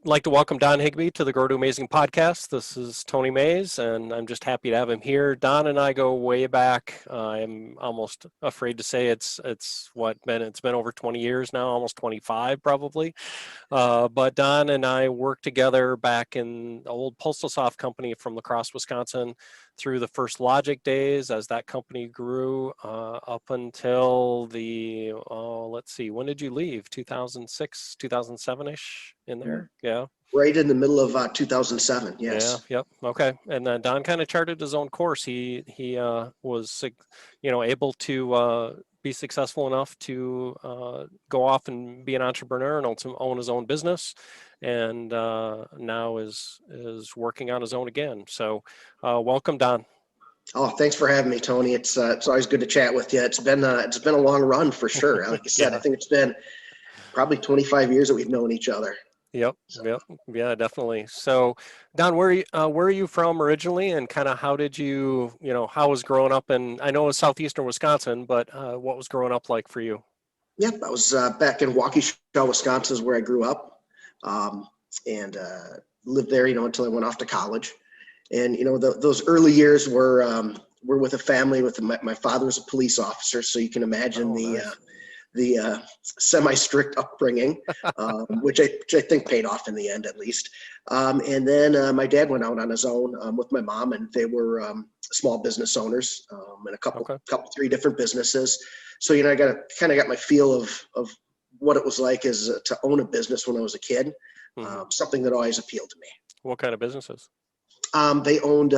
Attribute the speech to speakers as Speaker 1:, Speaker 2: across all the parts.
Speaker 1: like to welcome Don Higbee to the Grow to Amazing Podcast. This is Tony Mays, and I'm just happy to have him here. Don and I go way back. I'm almost afraid to say it's been over 20 years now, almost 25 probably. But Don and I worked together back in the old Postal Soft company from Lacrosse, Wisconsin, through the first Logic days as that company grew up until let's see, when did you leave? 2006, 2007-ish in there? Yeah.
Speaker 2: Right in the middle of 2007.
Speaker 1: Yeah.
Speaker 2: Yes.
Speaker 1: Yep. Okay. And then Don kind of charted his own course. He was, able to be successful enough to go off and be an entrepreneur and also own his own business, and now is working on his own again. So, welcome, Don.
Speaker 2: Oh, thanks for having me, Tony. It's always good to chat with you. It's been a long run for sure. Like you said,
Speaker 1: Yeah.
Speaker 2: I think it's been probably 25 years that we've known each other.
Speaker 1: Yep. Yep. Yeah, definitely. So, Don, where are you from originally, and kind of how did how was growing up? And I know it was southeastern Wisconsin, but what was growing up like for you?
Speaker 2: Yep, I was back in Waukesha, Wisconsin, is where I grew up, and lived there, until I went off to college. And those early years were with a family. My father was a police officer, so you can imagine
Speaker 1: Nice.
Speaker 2: the semi-strict upbringing, which I think paid off in the end, at least. And then my dad went out on his own with my mom, and they were small business owners and a couple, three different businesses. So I got my feel of what it was like as to own a business when I was a kid. Something that always appealed to me.
Speaker 1: What kind of businesses?
Speaker 2: They owned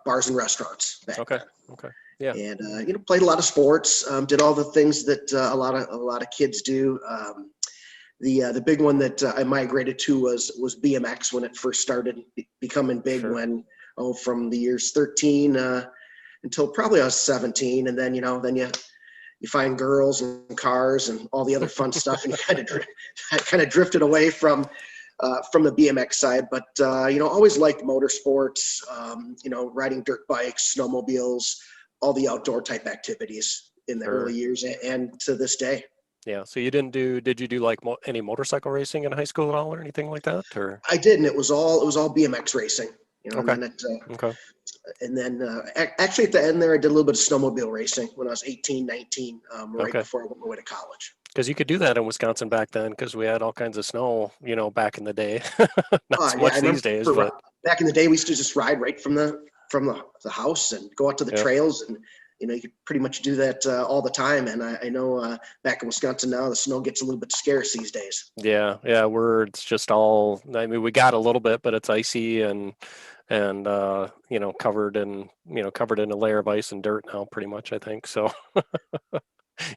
Speaker 2: bars and restaurants back then.
Speaker 1: Okay. Yeah.
Speaker 2: And played a lot of sports, did all the things that a lot of kids do. The big one that I migrated to was BMX when it first started becoming big.
Speaker 1: Sure.
Speaker 2: From the years 13 until probably I was 17, and then then you find girls and cars and all the other fun stuff, and you kind of drifted away from the BMX side, but always liked motorsports, riding dirt bikes, snowmobiles, all the outdoor type activities in the early years and to this day.
Speaker 1: Yeah. So did you do like any motorcycle racing in high school at all or anything like that? Or
Speaker 2: I did, and it was all BMX racing.
Speaker 1: Okay.
Speaker 2: And then actually at the end there, I did a little bit of snowmobile racing when I was 18, 19, right before I went away to college.
Speaker 1: Because you could do that in Wisconsin back then, because we had all kinds of snow, back in the day. Not so much these days, but
Speaker 2: back in the day, we used to just ride right from the house and go out to the trails, and you could pretty much do that all the time. And I know back in Wisconsin now, the snow gets a little bit scarce these days.
Speaker 1: Yeah, it's just all. I mean, we got a little bit, but it's icy and covered in a layer of ice and dirt now, pretty much, I think so.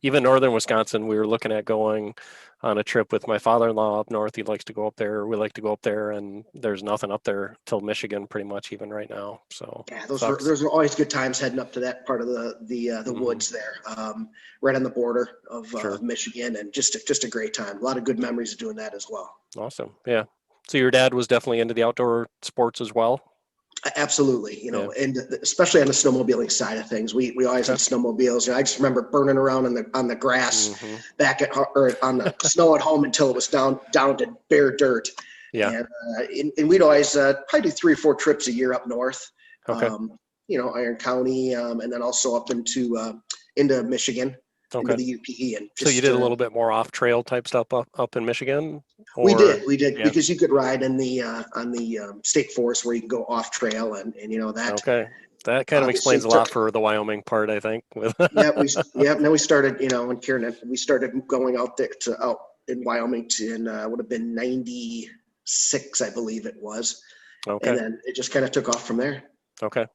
Speaker 1: Even northern Wisconsin, we were looking at going on a trip with my father-in-law up north. He likes to go up there. We like to go up there, and there's nothing up there till Michigan, pretty much, even right now. So
Speaker 2: yeah, those are always good times heading up to that part of the woods there, right on the border of Michigan, and just a great time. A lot of good memories of doing that as well.
Speaker 1: Awesome, yeah. So your dad was definitely into the outdoor sports as well.
Speaker 2: Absolutely, and especially on the snowmobiling side of things, we always had snowmobiles. I just remember burning around on the grass back or on the snow at home until it was down to bare dirt.
Speaker 1: Yeah,
Speaker 2: and we'd always probably do 3 or 4 trips a year up north. Iron County, and then also up into Michigan. Into the UP. And
Speaker 1: so you did a little bit more off-trail type stuff up in Michigan?
Speaker 2: We did because you could ride on the state forest where you can go off-trail, and that.
Speaker 1: Okay, that kind of explains a lot for the Wyoming part, I think.
Speaker 2: Then we started, in Kieran, we started going out in Wyoming would have been 96, I believe it was. Okay. And then it just kind of took off from there.
Speaker 1: Okay.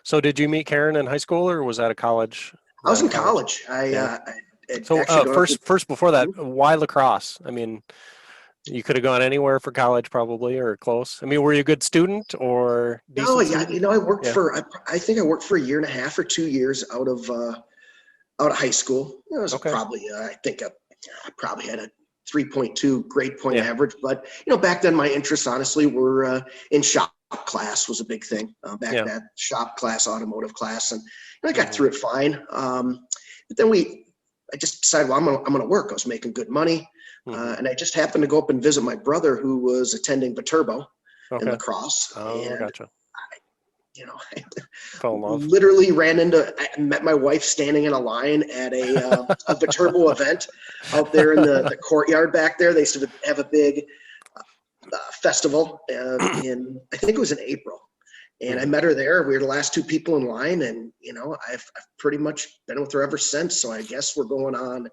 Speaker 1: So did you meet Karen in high school, or was that a college?
Speaker 2: I was in college.
Speaker 1: First before that, why lacrosse? I mean, you could have gone anywhere for college probably, or close. I mean, were you a good student or decent student?
Speaker 2: I worked I think I worked for a year and a half or 2 years out of high school. It was probably, I think I probably had a 3.2 grade point average, but back then my interests honestly were in shop class was a big thing that shop class, automotive class, and I got through it fine. But then I just decided, well, I'm gonna work. I was making good money. And I just happened to go up and visit my brother who was attending Viterbo in
Speaker 1: Okay.
Speaker 2: Lacrosse.
Speaker 1: Oh,
Speaker 2: And
Speaker 1: gotcha.
Speaker 2: I
Speaker 1: Fell in love.
Speaker 2: literally I met my wife standing in a line at a Viterbo event out there in the courtyard back there. They used to have a big festival I think it was in April. And I met her there. We were the last two people in line, and I've pretty much been with her ever since. So I guess we're going on.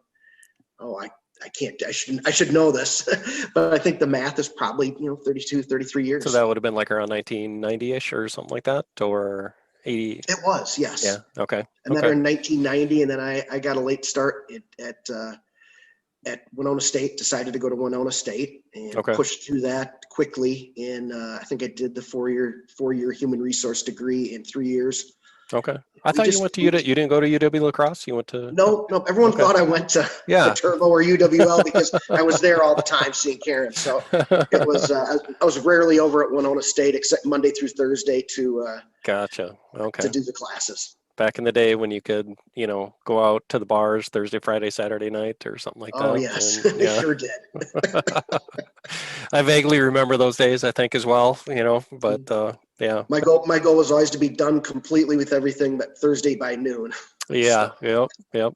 Speaker 2: I should know this, but I think the math is probably 32, 33 years.
Speaker 1: So that would have been like around 1990-ish or something like that, or 80.
Speaker 2: It was, yes.
Speaker 1: Yeah. Okay.
Speaker 2: I met her in 1990, and then I got a late start at Winona State. Decided to go to Winona State and pushed through that quickly. I think I did the four-year human resource degree in 3 years.
Speaker 1: Okay. I thought you went to you didn't go to UW Lacrosse. You went to
Speaker 2: no. Everyone thought I went to Viterbo or UWL because I was there all the time seeing Karen. So it was I was rarely over at Winona State except Monday through Thursday to
Speaker 1: Gotcha. Okay.
Speaker 2: to do the classes.
Speaker 1: Back in the day when you could, go out to the bars Thursday, Friday, Saturday night or something like that.
Speaker 2: Oh, yes. And, sure did.
Speaker 1: I vaguely remember those days, I think, as well, but yeah.
Speaker 2: My goal was always to be done completely with everything but Thursday by noon.
Speaker 1: Yeah.
Speaker 2: So,
Speaker 1: Yep.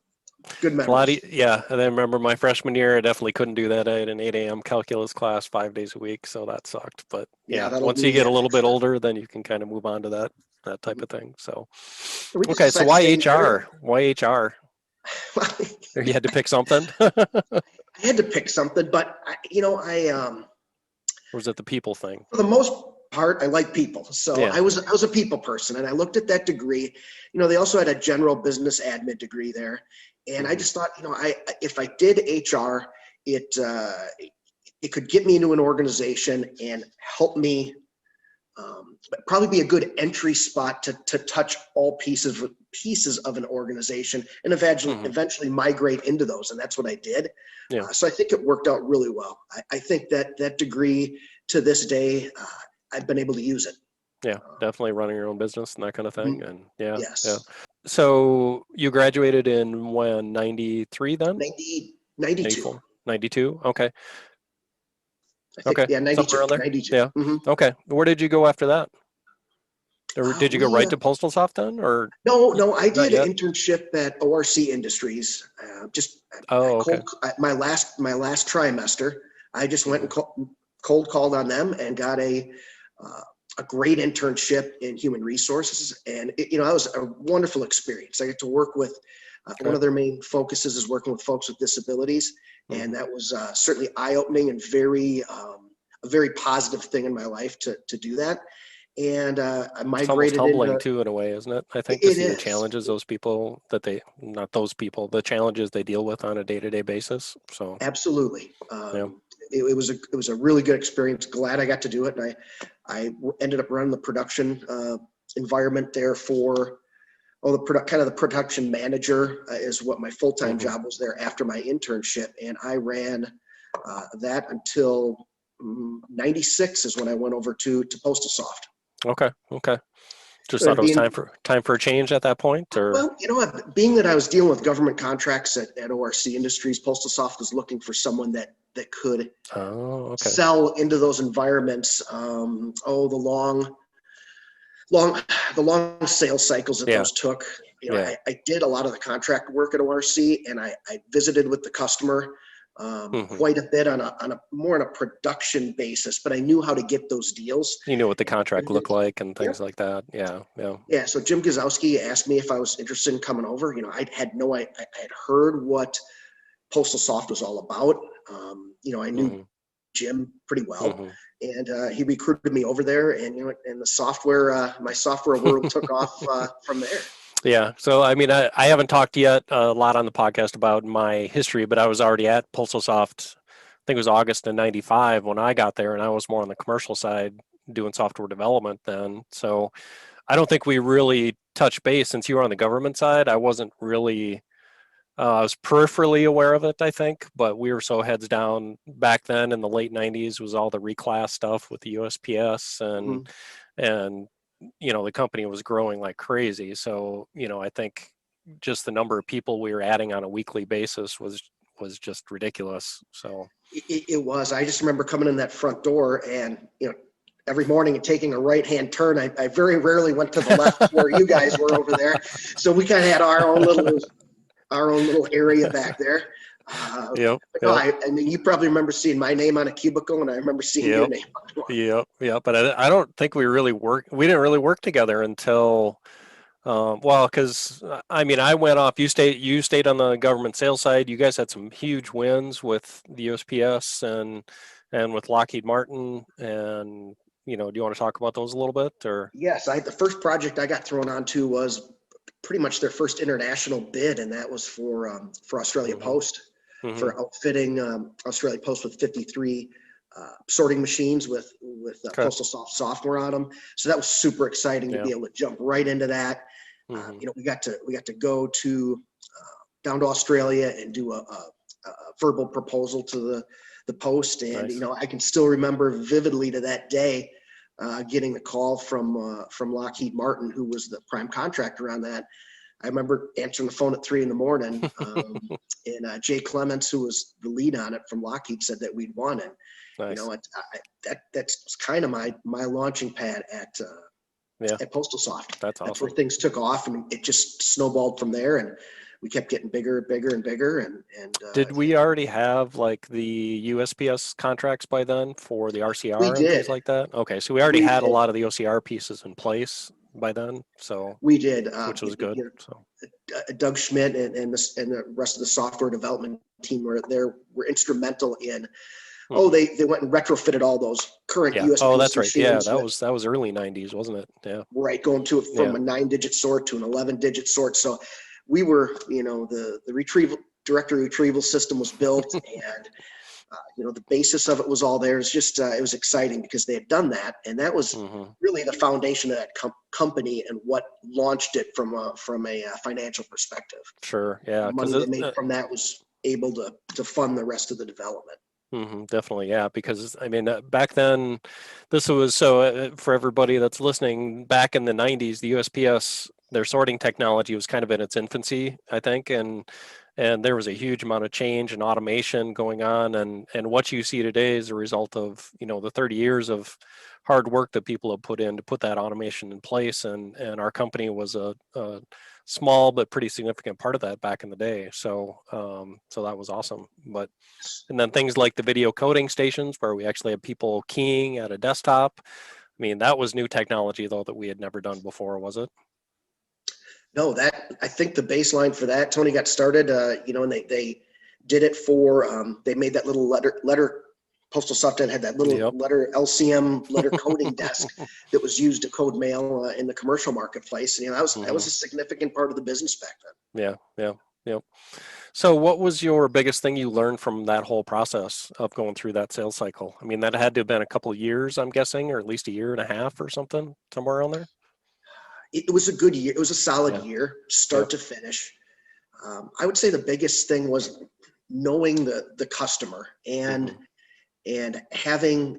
Speaker 2: Good memories.
Speaker 1: Yeah. And I remember my freshman year, I definitely couldn't do that. I had an 8 a.m. calculus class 5 days a week. So that sucked. But once you get a little bit older, then you can kind of move on to that type of thing. So, okay. So why HR? Why HR? You had to pick something?
Speaker 2: I had to pick something, but or
Speaker 1: was it the people thing?
Speaker 2: For the most part, I like people. So I was a people person, and I looked at that degree. They also had a general business admin degree there. And I just thought, if I did HR, it could get me into an organization and help me probably be a good entry spot to touch all pieces of an organization and eventually migrate into those. And that's what I did.
Speaker 1: Yeah.
Speaker 2: So I think it worked out really well. I think that degree to this day, I've been able to use it.
Speaker 1: Yeah, definitely running your own business and that kind of thing. And
Speaker 2: Yes.
Speaker 1: Yeah. So you graduated in when, 93 then?
Speaker 2: 92.
Speaker 1: 92? Okay.
Speaker 2: I think, yeah, 92. 92.
Speaker 1: Yeah.
Speaker 2: Mm-hmm.
Speaker 1: Okay. Where did you go after that? Or did you go right to Postal Soft then? Or
Speaker 2: No, I did an internship at ORC Industries. My last trimester, I just went and cold called on them and got a great internship in human resources. And that was a wonderful experience. I get to work with one of their main focuses is working with folks with disabilities. And that was certainly eye-opening and a very positive thing in my life to do that. And I migrated.
Speaker 1: It's almost humbling too, in a way, isn't it? I think to see the challenges the challenges they deal with on a day-to-day basis. So
Speaker 2: absolutely. It was a really good experience. Glad I got to do it. And I ended up running the production environment there for the production manager is what my full-time job was there after my internship. And I ran that until 96 is when I went over to Postal Soft.
Speaker 1: Okay. Just thought it was time for a change at that point, or
Speaker 2: well, being that I was dealing with government contracts at ORC Industries, Postal Soft was looking for someone that could sell into those environments. The long sales cycles that those took. I did a lot of the contract work at ORC, and I visited with the customer quite a bit on a more on a production basis, but I knew how to get those deals.
Speaker 1: You knew what the contract looked like and things like that. Yeah.
Speaker 2: So Jim Gazowski asked me if I was interested in coming over. I had heard what Postal Soft was all about. I knew Jim pretty well, and he recruited me over there, and and the software, my software world took off from there.
Speaker 1: Yeah. So, I mean, I haven't talked yet a lot on the podcast about my history, but I was already at Postal Soft, I think it was August of 95 when I got there, and I was more on the commercial side doing software development then. So I don't think we really touched base since you were on the government side. I wasn't really, I was peripherally aware of it, I think, but we were so heads down back then in the late 90s was all the reclass stuff with the USPS and the company was growing like crazy. So, I think just the number of people we were adding on a weekly basis was was just ridiculous. So
Speaker 2: It was. I just remember coming in that front door and, every morning and taking a right-hand turn. I very rarely went to the left where you guys were over there. So we kind of had our own little area back there.
Speaker 1: yep,
Speaker 2: But no,
Speaker 1: yep,
Speaker 2: I mean, you probably remember seeing my name on a cubicle, and I remember seeing your
Speaker 1: yep,
Speaker 2: name on one.
Speaker 1: yep. But I don't think we didn't really work together until, well, because I mean, I went off. You stayed on the government sales side. You guys had some huge wins with the USPS and with Lockheed Martin. And do you want to talk about those a little bit, or?
Speaker 2: Yes, the first project I got thrown onto was pretty much their first international bid, and that was for Australia
Speaker 1: Mm-hmm.
Speaker 2: Post,
Speaker 1: Mm-hmm.
Speaker 2: for outfitting Australia Post with 53 sorting machines with
Speaker 1: Okay.
Speaker 2: Postal software on them. So that was super exciting to
Speaker 1: Yeah.
Speaker 2: be able to jump right into that.
Speaker 1: Mm-hmm.
Speaker 2: We got to go to down to Australia and do a verbal proposal to the Post, and
Speaker 1: Nice.
Speaker 2: I can still remember vividly to that day getting a call from Lockheed Martin, who was the prime contractor on that. I remember answering the phone at 3 a.m. And Jay Clements, who was the lead on it from Lockheed, said that we'd won. And
Speaker 1: Nice.
Speaker 2: that's kind of my launching pad at Postal Soft.
Speaker 1: That's
Speaker 2: That's where
Speaker 1: awesome.
Speaker 2: things took off, and it just snowballed from there. And we kept getting bigger and bigger and bigger. And
Speaker 1: Did we already have like the USPS contracts by then for the
Speaker 2: we
Speaker 1: RCR and things
Speaker 2: did.
Speaker 1: like that? Okay, so we already
Speaker 2: We
Speaker 1: had a
Speaker 2: did.
Speaker 1: lot of the OCR pieces in place by then, so
Speaker 2: We did.
Speaker 1: which was good. So
Speaker 2: Doug Schmidt and the rest of the software development team were instrumental in. Oh, they went and retrofitted all those current
Speaker 1: yeah. Oh, that's
Speaker 2: USPS
Speaker 1: right. Yeah,
Speaker 2: machines
Speaker 1: that was early '90s, wasn't it? Yeah.
Speaker 2: right, going to it from a 9-digit sort to an 11-digit sort. So we were, the retrieval directory retrieval system was built, and the basis of it was all there. It's just it was exciting because they had done that, and that was really the foundation of that company and what launched it from a financial perspective.
Speaker 1: Sure. Yeah.
Speaker 2: The money they made from that was able to fund the rest of the development.
Speaker 1: Definitely, yeah. Because I mean, back then, this was for everybody that's listening. Back in the '90s, the USPS, their sorting technology was kind of in its infancy, I think, and there was a huge amount of change and automation going on, and what you see today is a result of the 30 years of hard work that people have put in to put that automation in place, and our company was a small but pretty significant part of that back in the day. So that was awesome. And then things like the video coding stations where we actually have people keying at a desktop. I mean, that was new technology though that we had never done before, was it?
Speaker 2: No, I think the baseline for that, Tony, got started, and they did it for, they made that little letter Postal Software had that little letter LCM letter coding desk that was used to code mail in the commercial marketplace. And that was a significant part of the business back then.
Speaker 1: Yeah. So what was your biggest thing you learned from that whole process of going through that sales cycle? I mean, that had to have been a couple of years, I'm guessing, or at least a year and a half or something, somewhere around there.
Speaker 2: It was a good year. It was a solid year, start to finish. I would say the biggest thing was knowing the customer and having,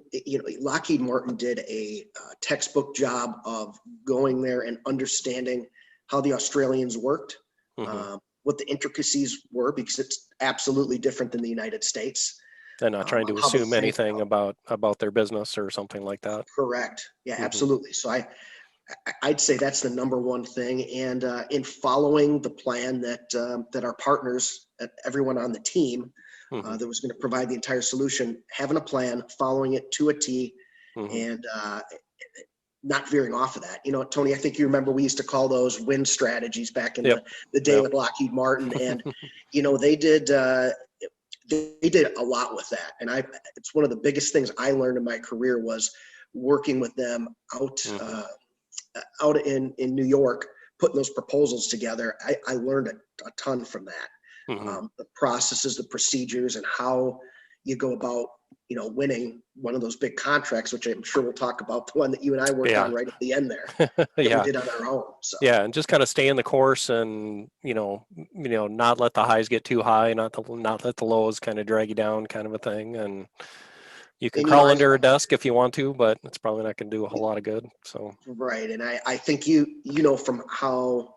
Speaker 2: Lockheed Martin did a textbook job of going there and understanding how the Australians worked, what the intricacies were, because it's absolutely different than the United States.
Speaker 1: And not trying to assume anything about their business or something like that.
Speaker 2: Correct. Yeah, absolutely. So I'd say that's the number one thing. And in following the plan that our partners, everyone on the team, that was going to provide the entire solution, having a plan, following it to a T, and not veering off of that. Tony, I think you remember we used to call those win strategies back in the day with Lockheed Martin, and they did a lot with that. And it's one of the biggest things I learned in my career was working with them out in New York, putting those proposals together. I learned a ton from that. The processes, the procedures, and how you go about, winning one of those big contracts, which I'm sure we'll talk about, the one that you and I worked on right at the end there, that we did on our own. So.
Speaker 1: Yeah, and just kind of stay in the course, and not let the highs get too high, not let the lows kind of drag you down, kind of a thing. And you can crawl under a desk if you want to, but it's probably not going to do a whole lot of good. So
Speaker 2: right, and I think from how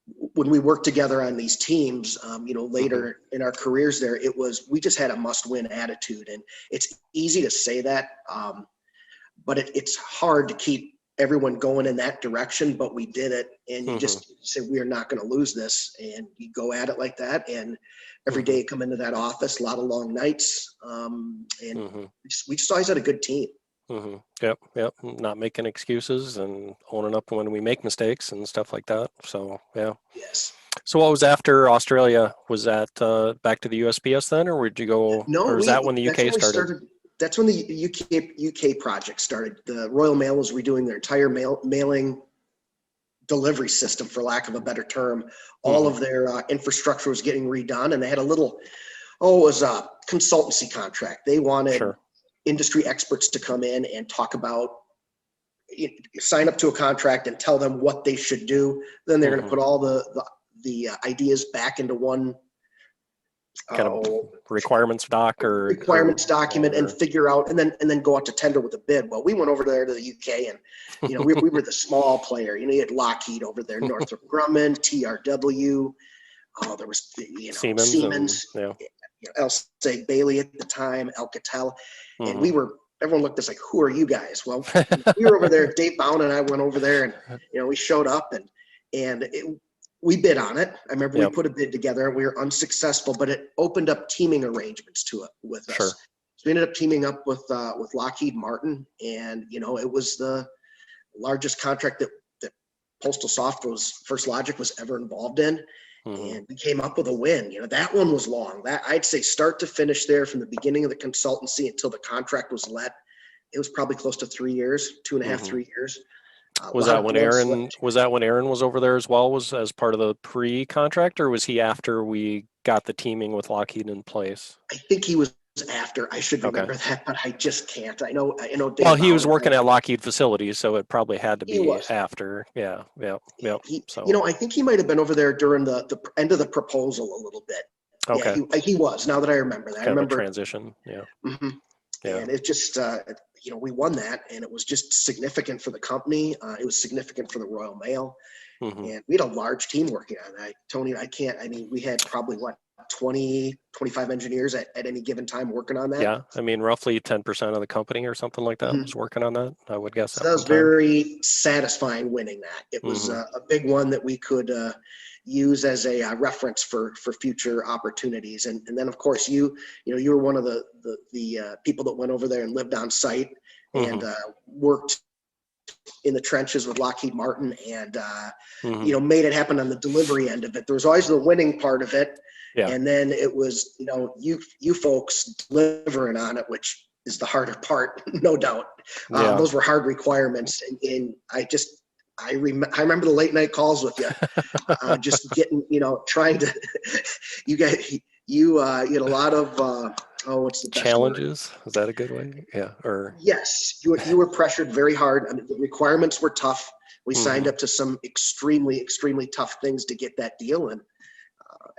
Speaker 2: when we worked together on these teams, later in our careers there, we just had a must-win attitude. And it's easy to say that, but it's hard to keep everyone going in that direction, but we did it. And you just said, we are not going to lose this. And you go at it like that. And every day you come into that office, a lot of long nights. We just always had a good team.
Speaker 1: Yep. Not making excuses and owning up when we make mistakes and stuff like that. So, yeah.
Speaker 2: Yes.
Speaker 1: So what was after Australia? Was that back to the USPS then, or would you go,
Speaker 2: No,
Speaker 1: or is that when the UK started?
Speaker 2: That's when the UK project started. The Royal Mail was redoing their entire mailing delivery system, for lack of a better term. All of their infrastructure was getting redone, and they had it was a consultancy contract. They wanted industry experts to come in and talk about, sign up to a contract and tell them what they should do. Then they're going to put all the ideas back into one
Speaker 1: kind of requirements document
Speaker 2: and figure out, and then go out to tender with a bid. Well, we went over there to the UK, and we were the small player. You had Lockheed over there, Northrop Grumman, TRW. There was Siemens, L.S. Bailey at the time, Alcatel, and everyone looked at us like, who are you guys? Well, we were over there. Dave Bound and I went over there, and we showed up, and we bid on it. I remember we put a bid together. We were unsuccessful, but it opened up teaming arrangements with us. So we ended up teaming up with Lockheed Martin, and it was the largest contract that Postal Soft First Logic was ever involved in. And we came up with a win. That one was long. That I'd say start to finish there, from the beginning of the consultancy until the contract was let, it was probably close to 3 years, 2.5, 3 years.
Speaker 1: Was that when Aaron was over there as well? Was as part of the pre-contract, or was he after we got the teaming with Lockheed in place?
Speaker 2: I think he was after. I should remember that, but I just can't. I know. Dave
Speaker 1: well, he was working at Lockheed facilities, so it probably had to be after. Yeah.
Speaker 2: I think he might have been over there during the end of the proposal a little bit.
Speaker 1: Okay.
Speaker 2: Yeah, he was. Now that I remember that,
Speaker 1: I remember a transition. Yeah.
Speaker 2: Yeah. And it just, we won that, and it was just significant for the company. It was significant for the Royal Mail, and we had a large team working on that. Tony, we had probably 20, 25 engineers at any given time working on that.
Speaker 1: Yeah. Roughly 10% of the company or something like that was working on that, I would guess.
Speaker 2: So that was very satisfying winning that. It was a big one that we could use as a reference for future opportunities. And then of course you were one of the people that went over there and lived on site and worked in the trenches with Lockheed Martin and made it happen on the delivery end of it. There was always the winning part of it. Yeah. And then it was, you folks delivering on it, which is the harder part, no doubt. Those were hard requirements. And I remember the late night calls with you, just getting, trying to, you had a lot of, what's the best
Speaker 1: challenges?
Speaker 2: word?
Speaker 1: Is that a good way? Yeah.
Speaker 2: Yes, you were pressured very hard. The requirements were tough. We signed up to some extremely, extremely tough things to get that deal. And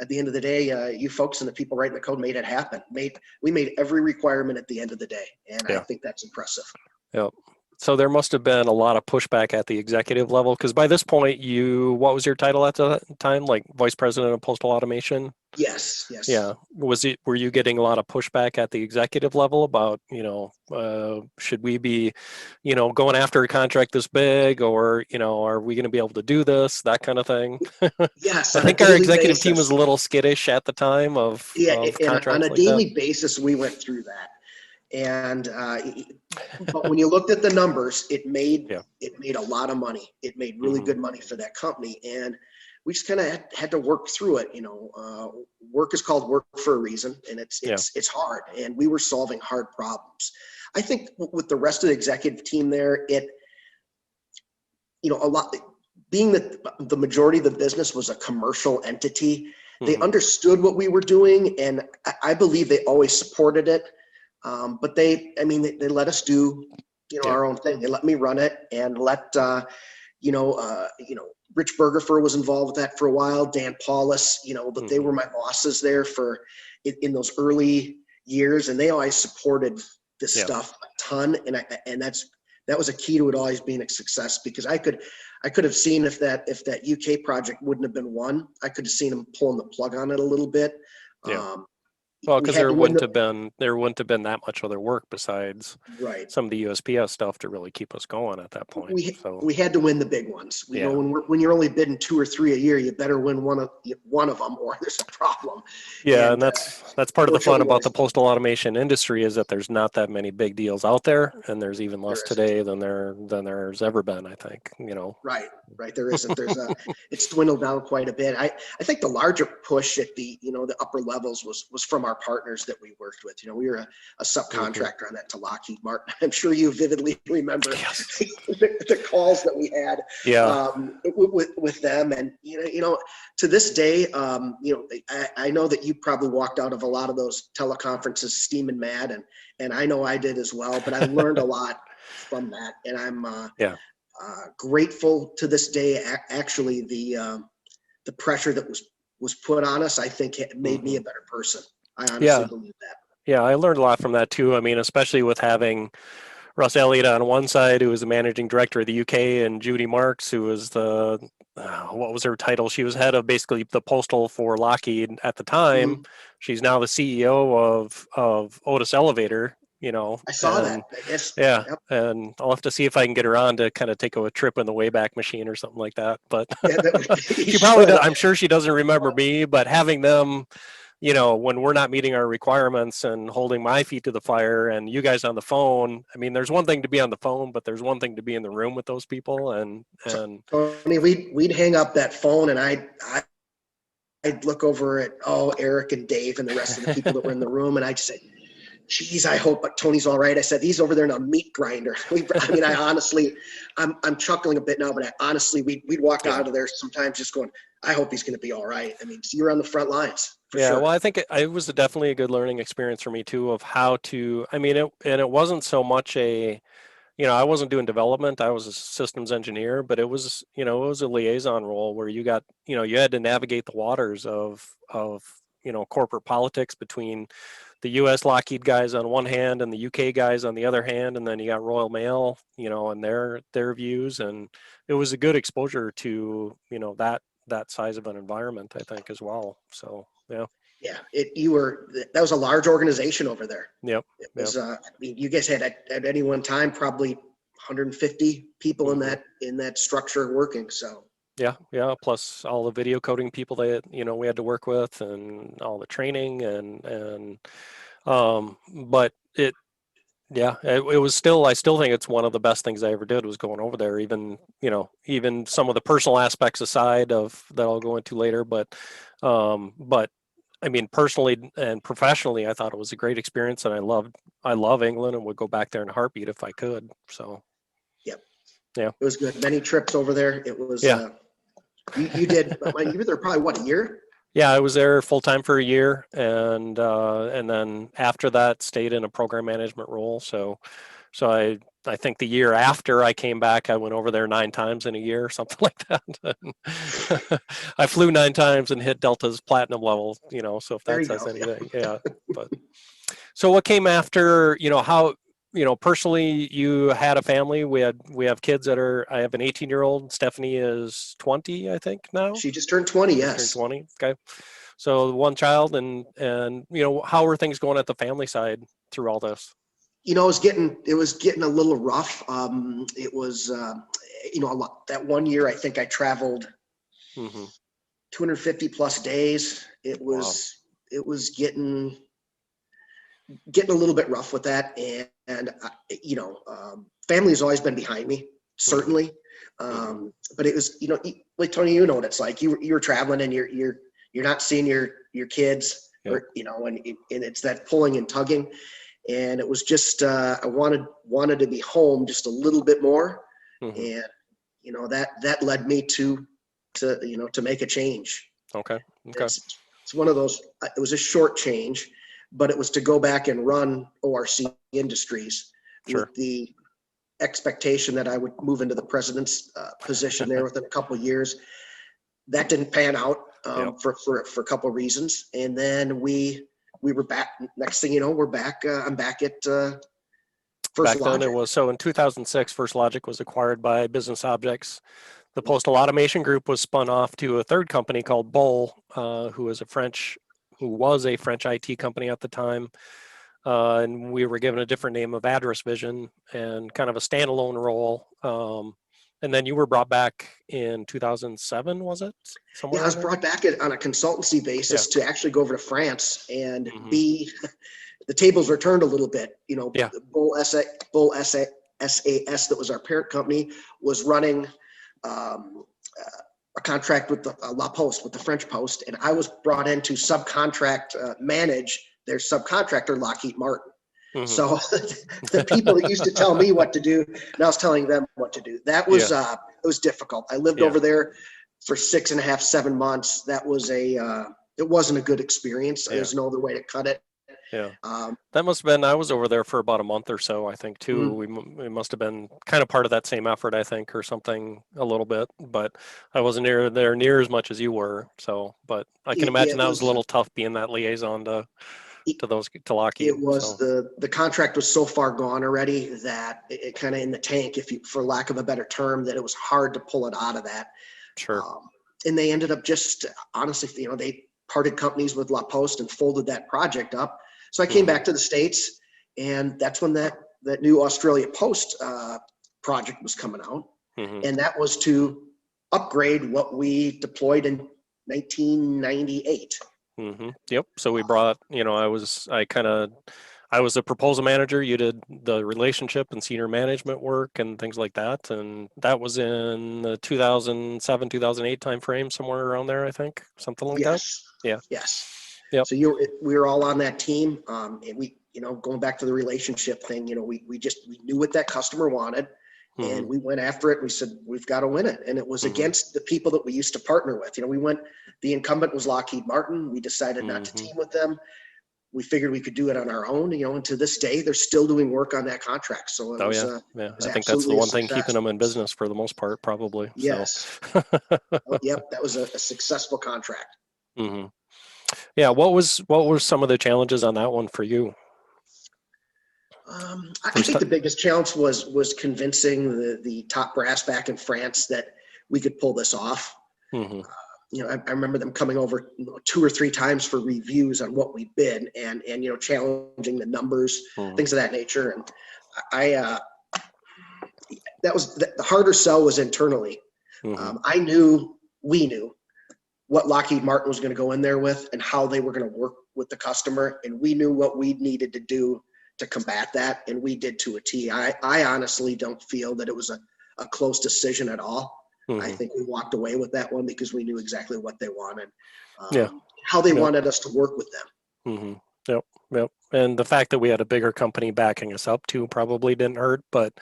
Speaker 2: at the end of the day, you folks and the people writing the code made it happen. We made every requirement at the end of the day. And I think that's impressive.
Speaker 1: Yep. So there must have been a lot of pushback at the executive level, because by this point, what was your title at the time? Like Vice President of Postal Automation?
Speaker 2: Yes.
Speaker 1: Yeah. Were you getting a lot of pushback at the executive level about, should we be, going after a contract this big, or, are we going to be able to do this, that kind of thing?
Speaker 2: Yes.
Speaker 1: I think our executive team was a little skittish at the time of contracts
Speaker 2: on a
Speaker 1: like
Speaker 2: daily
Speaker 1: that.
Speaker 2: basis, we went through that. And but when you looked at the numbers, it made a lot of money. It made really good money for that company, and we just kind of had to work through it. Work is called work for a reason, and it's hard. And we were solving hard problems. I think with the rest of the executive team there, a lot being that the majority of the business was a commercial entity, they understood what we were doing, and I believe they always supported it. But they let us do, our own thing. They let me run it and let, Rich Bergerfer was involved with that for a while. Dan Paulus, but they were my bosses there in those early years, and they always supported this stuff a ton. And that's that was a key to it always being a success, because I could have seen if that UK project wouldn't have been won, I could have seen them pulling the plug on it a little bit.
Speaker 1: Yeah. Well, because there wouldn't have been that much other work besides some of the USPS stuff to really keep us going at that point.
Speaker 2: We had to win the big ones. You know, when you're only bidding 2 or 3 a year, you better win one of them, or there's a problem.
Speaker 1: Yeah, and that's part of the fun about the postal automation industry, is that there's not that many big deals out there, and there's even less today than there's ever been, I think. You know. Right.
Speaker 2: There isn't. It's dwindled down quite a bit. I think the larger push at the upper levels was from our partners that we worked with. You know, we were a subcontractor on that to Lockheed Martin. I'm sure you vividly remember the calls that we had with them. And to this day, I know that you probably walked out of a lot of those teleconferences steaming mad, and I know I did as well. But I learned a lot from that, and I'm grateful to this day. Actually, the pressure that was put on us, I think, it made me a better person. I honestly believe that.
Speaker 1: Yeah, I learned a lot from that too. I mean, especially with having Russ Elliott on one side, who was the managing director of the UK, and Judy Marks, who was the what was her title? She was head of basically the postal for Lockheed at the time. She's now the CEO of Otis Elevator. You know,
Speaker 2: I saw that. Yes.
Speaker 1: Yeah, and I'll have to see if I can get her on to kind of take a trip in the Wayback Machine or something like that. But she probably does, I'm sure she doesn't remember me, but having them, when we're not meeting our requirements and holding my feet to the fire, and you guys on the phone. I mean, there's one thing to be on the phone, but there's one thing to be in the room with those people. And
Speaker 2: Tony, we'd hang up that phone, and I'd look over at Eric and Dave and the rest of the people that were in the room, and I'd say, geez, I hope Tony's all right. I said, he's over there in a meat grinder. I honestly, I'm chuckling a bit now, but we'd walk out of there sometimes just going, I hope he's going to be all right. I mean, so you're on the front lines. Sure.
Speaker 1: Well, I think it was definitely a good learning experience for me too, of how to, and it wasn't so much I wasn't doing development. I was a systems engineer, but it was a liaison role where you had to navigate the waters of corporate politics between the U.S. Lockheed guys on one hand and the U.K. guys on the other hand, and then you got Royal Mail, and their views, and it was a good exposure to that size of an environment, I think, as well. So yeah.
Speaker 2: Yeah, that was a large organization over there.
Speaker 1: Yep.
Speaker 2: It was. You guys had at any one time probably 150 people in that structure working. So.
Speaker 1: Yeah. Plus all the video coding people that we had to work with, and all the training, but it was still. I still think it's one of the best things I ever did was going over there. Even some of the personal aspects aside of that I'll go into later, but I mean, personally and professionally, I thought it was a great experience, and I love England and would go back there in a heartbeat if I could. So.
Speaker 2: Yep.
Speaker 1: Yeah.
Speaker 2: It was good. Many trips over there. It was. Yeah. You did. You were there probably a year?
Speaker 1: Yeah, I was there full time for a year, and then after that, stayed in a program management role. So I think the year after I came back, I went over there 9 times in a year, something like that. I flew 9 times and hit Delta's platinum level. So if that says anything, yeah. But so what came after? How. Personally, you had a family. We have kids I have an 18-year-old. Stephanie is 20, I think now.
Speaker 2: She just turned 20. Yes.
Speaker 1: Turned 20. Okay. So one child, and how are things going at the family side through all this?
Speaker 2: It was getting a little rough. It was a lot. That one year, I think I traveled 250 plus days. It was getting a little bit rough with that, and family has always been behind me, certainly. But it was, like Tony, what it's like. You were traveling, and you're not seeing your kids, or and it's that pulling and tugging, and it was just I wanted to be home just a little bit more, and that led me to make a change.
Speaker 1: Okay.
Speaker 2: It's one of those. It was a short change, but it was to go back and run ORC Industries with the expectation that I would move into the president's position there within a couple of years. That didn't pan out for a couple of reasons. And then we were back. Next thing you know, we're back. I'm back at First
Speaker 1: Back then it
Speaker 2: Logic.
Speaker 1: was, so in 2006, First Logic was acquired by Business Objects. The Postal Automation Group was spun off to a third company called Bull, who was a French IT company at the time. And we were given a different name of Address Vision and kind of a standalone role. And then you were brought back in 2007, was it? Somewhere
Speaker 2: Yeah, I was
Speaker 1: in there?
Speaker 2: brought back on a consultancy basis to actually go over to France and
Speaker 1: Mhm.
Speaker 2: be, the tables were turned a little bit. You know,
Speaker 1: Yeah.
Speaker 2: Bull SAS, that was our parent company, was running a contract with the La Poste, with the French Post, and I was brought in to subcontract manage their subcontractor, Lockheed Martin.
Speaker 1: Mhm.
Speaker 2: So the people that used to tell me what to do, now I was telling them what to do. That was
Speaker 1: Yeah.
Speaker 2: it was difficult. I lived
Speaker 1: Yeah.
Speaker 2: over there for 6.5, 7 months. That was it wasn't a good experience.
Speaker 1: Yeah.
Speaker 2: There's no other way to cut it.
Speaker 1: Yeah. That must have been, I was over there for about a month or so, I think, too.
Speaker 2: Mhm.
Speaker 1: We must have been kind of part of that same effort, I think, or something a little bit, but I wasn't near as much as you were. So, but I can imagine
Speaker 2: It
Speaker 1: that was a
Speaker 2: was
Speaker 1: little tough being that liaison to
Speaker 2: it,
Speaker 1: to Lockheed.
Speaker 2: it was
Speaker 1: So,
Speaker 2: the contract was so far gone already that it kind of in the tank, if you, for lack of a better term, that it was hard to pull it out of that.
Speaker 1: sure.
Speaker 2: And they ended up just, honestly, you know, they parted companies with La Poste and folded that project up. So I came
Speaker 1: Mhm.
Speaker 2: back to the States, and that's when that new Australia Post project was coming out.
Speaker 1: Mhm.
Speaker 2: And that was to upgrade what we deployed in 1998.
Speaker 1: Yep. So we brought, I was a proposal manager. You did the relationship and senior management work and things like that. And that was in the 2007, 2008 timeframe, somewhere around there, I think, something like that.
Speaker 2: Yes.
Speaker 1: Yeah.
Speaker 2: Yes.
Speaker 1: Yep.
Speaker 2: So we were all on that team. And we, you know, going back to the relationship thing, you know, we knew what that customer wanted, and
Speaker 1: Mhm.
Speaker 2: we went after it. We said, we've got to win it. And it was
Speaker 1: Mhm.
Speaker 2: against the people that we used to partner with. You know, the incumbent was Lockheed Martin. We decided not to
Speaker 1: Mhm.
Speaker 2: team with them. We figured we could do it on our own, you know, and to this day, they're still doing work on that contract. So
Speaker 1: Oh yeah.
Speaker 2: it
Speaker 1: Yeah.
Speaker 2: was
Speaker 1: I think that's the
Speaker 2: absolutely a
Speaker 1: one thing keeping
Speaker 2: success.
Speaker 1: them in business for the most part, probably. So.
Speaker 2: Yes. Oh, yep. That was a successful contract.
Speaker 1: Mhm. Yeah. What were some of the challenges on that one for you?
Speaker 2: I
Speaker 1: First
Speaker 2: think
Speaker 1: time.
Speaker 2: the biggest challenge was convincing the top brass back in France that we could pull this off.
Speaker 1: Mhm.
Speaker 2: You know, I remember them coming over 2 or 3 times for reviews on what we bid, and you know, challenging the numbers,
Speaker 1: Mhm.
Speaker 2: things of that nature. And I that was the harder sell was internally.
Speaker 1: Mhm.
Speaker 2: We knew what Lockheed Martin was going to go in there with and how they were going to work with the customer, and we knew what we needed to do to combat that, and we did to a T. I honestly don't feel that it was a close decision at all. I
Speaker 1: Mhm.
Speaker 2: think we walked away with that one because we knew exactly what they wanted,
Speaker 1: Yeah.
Speaker 2: how they
Speaker 1: Yep.
Speaker 2: wanted us to work with them.
Speaker 1: Mhm. Yep. Yep. And the fact that we had a bigger company backing us up too probably didn't hurt, but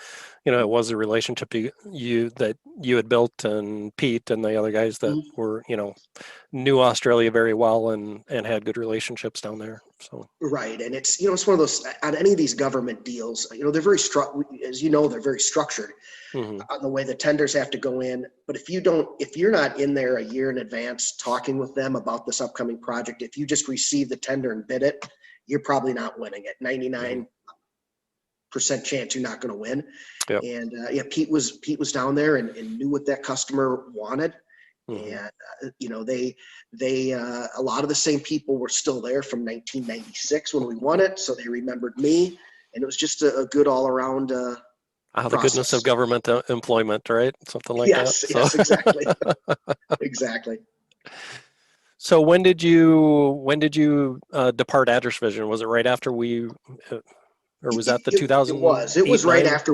Speaker 1: it was a relationship that you had built, and Pete and the other guys that
Speaker 2: Mhm.
Speaker 1: were, knew Australia very well and had good relationships down there. So.
Speaker 2: Right, and it's, you know, it's one of those, on any of these government deals, you know, they're very as you know, they're very structured
Speaker 1: Mhm.
Speaker 2: on the way the tenders have to go in. But if you're not in there a year in advance talking with them about this upcoming project, if you just receive the tender and bid it, you're probably not winning it.
Speaker 1: Mhm.
Speaker 2: 99% chance you're not going to win.
Speaker 1: Yep.
Speaker 2: And yeah, Pete was down there and knew what that customer wanted.
Speaker 1: Mhm.
Speaker 2: And you know, a lot of the same people were still there from 1996 when we won it, so they remembered me, and it was just a good all around
Speaker 1: The goodness of
Speaker 2: process.
Speaker 1: government employment, right? Something like that.
Speaker 2: Yes,
Speaker 1: So.
Speaker 2: yes, exactly. Exactly.
Speaker 1: So when did you depart Address Vision? Was it right after or was that the
Speaker 2: It
Speaker 1: 2008,
Speaker 2: was right
Speaker 1: 9?
Speaker 2: after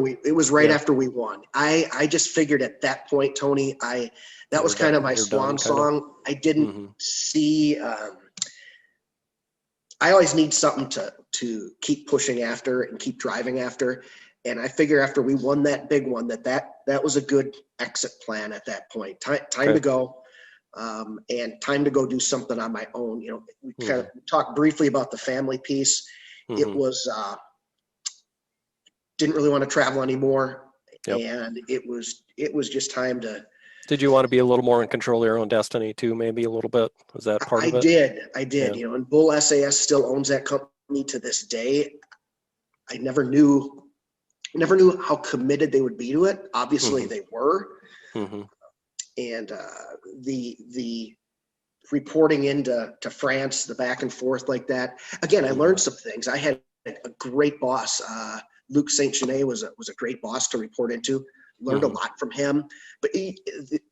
Speaker 1: Yeah,
Speaker 2: we won. I just figured at that point, Tony, that was kind of my
Speaker 1: you're done,
Speaker 2: swan
Speaker 1: kind of.
Speaker 2: song. I didn't
Speaker 1: Hmm.
Speaker 2: see, I always need something to keep pushing after and keep driving after. And I figure after we won that big one, that was a good exit plan at that point. Time
Speaker 1: Okay.
Speaker 2: to go, and time to go do something on my own. You know, we kind of
Speaker 1: Hmm.
Speaker 2: talked briefly about the family piece. It
Speaker 1: Hmm.
Speaker 2: was, didn't really want to travel anymore.
Speaker 1: Yep.
Speaker 2: And it was just time to,
Speaker 1: Did you want to be a little more in control of your own destiny too? Maybe a little bit. Was that part of it?
Speaker 2: I did,
Speaker 1: Yeah.
Speaker 2: you know, and Bull SAS still owns that company to this day. I never knew never knew how committed they would be to it. Obviously they were.
Speaker 1: Mm-hmm.
Speaker 2: And the reporting into France, the back and forth like that. Again, I learned some things. I had a great boss. Luc Saint-Genet was a great boss to report into. Learned a lot from him. But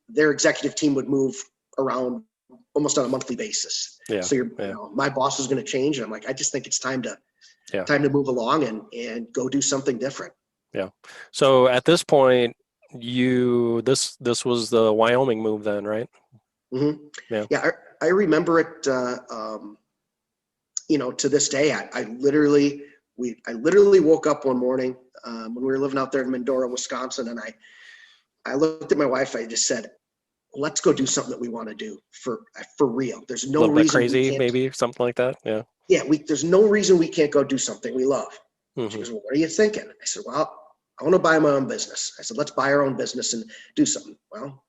Speaker 2: their executive team would move around almost on a monthly basis.
Speaker 1: Yeah.
Speaker 2: So my boss was going to change, and I'm like, I just think it's time to move along and go do something different.
Speaker 1: Yeah. So at this point, this was the Wyoming move then, right?
Speaker 2: Mm-hmm.
Speaker 1: Yeah.
Speaker 2: Yeah. I remember it, to this day. I literally woke up one morning when we were living out there in Medora, Wisconsin, and I looked at my wife. I just said, let's go do something that we want to do for real. There's no reason
Speaker 1: crazy, maybe something like that. Yeah.
Speaker 2: Yeah. There's no reason we can't go do something we love.
Speaker 1: Mm-hmm.
Speaker 2: She goes, well, what are you thinking? I said, well, I want to buy my own business. I said, let's buy our own business and do something. Well,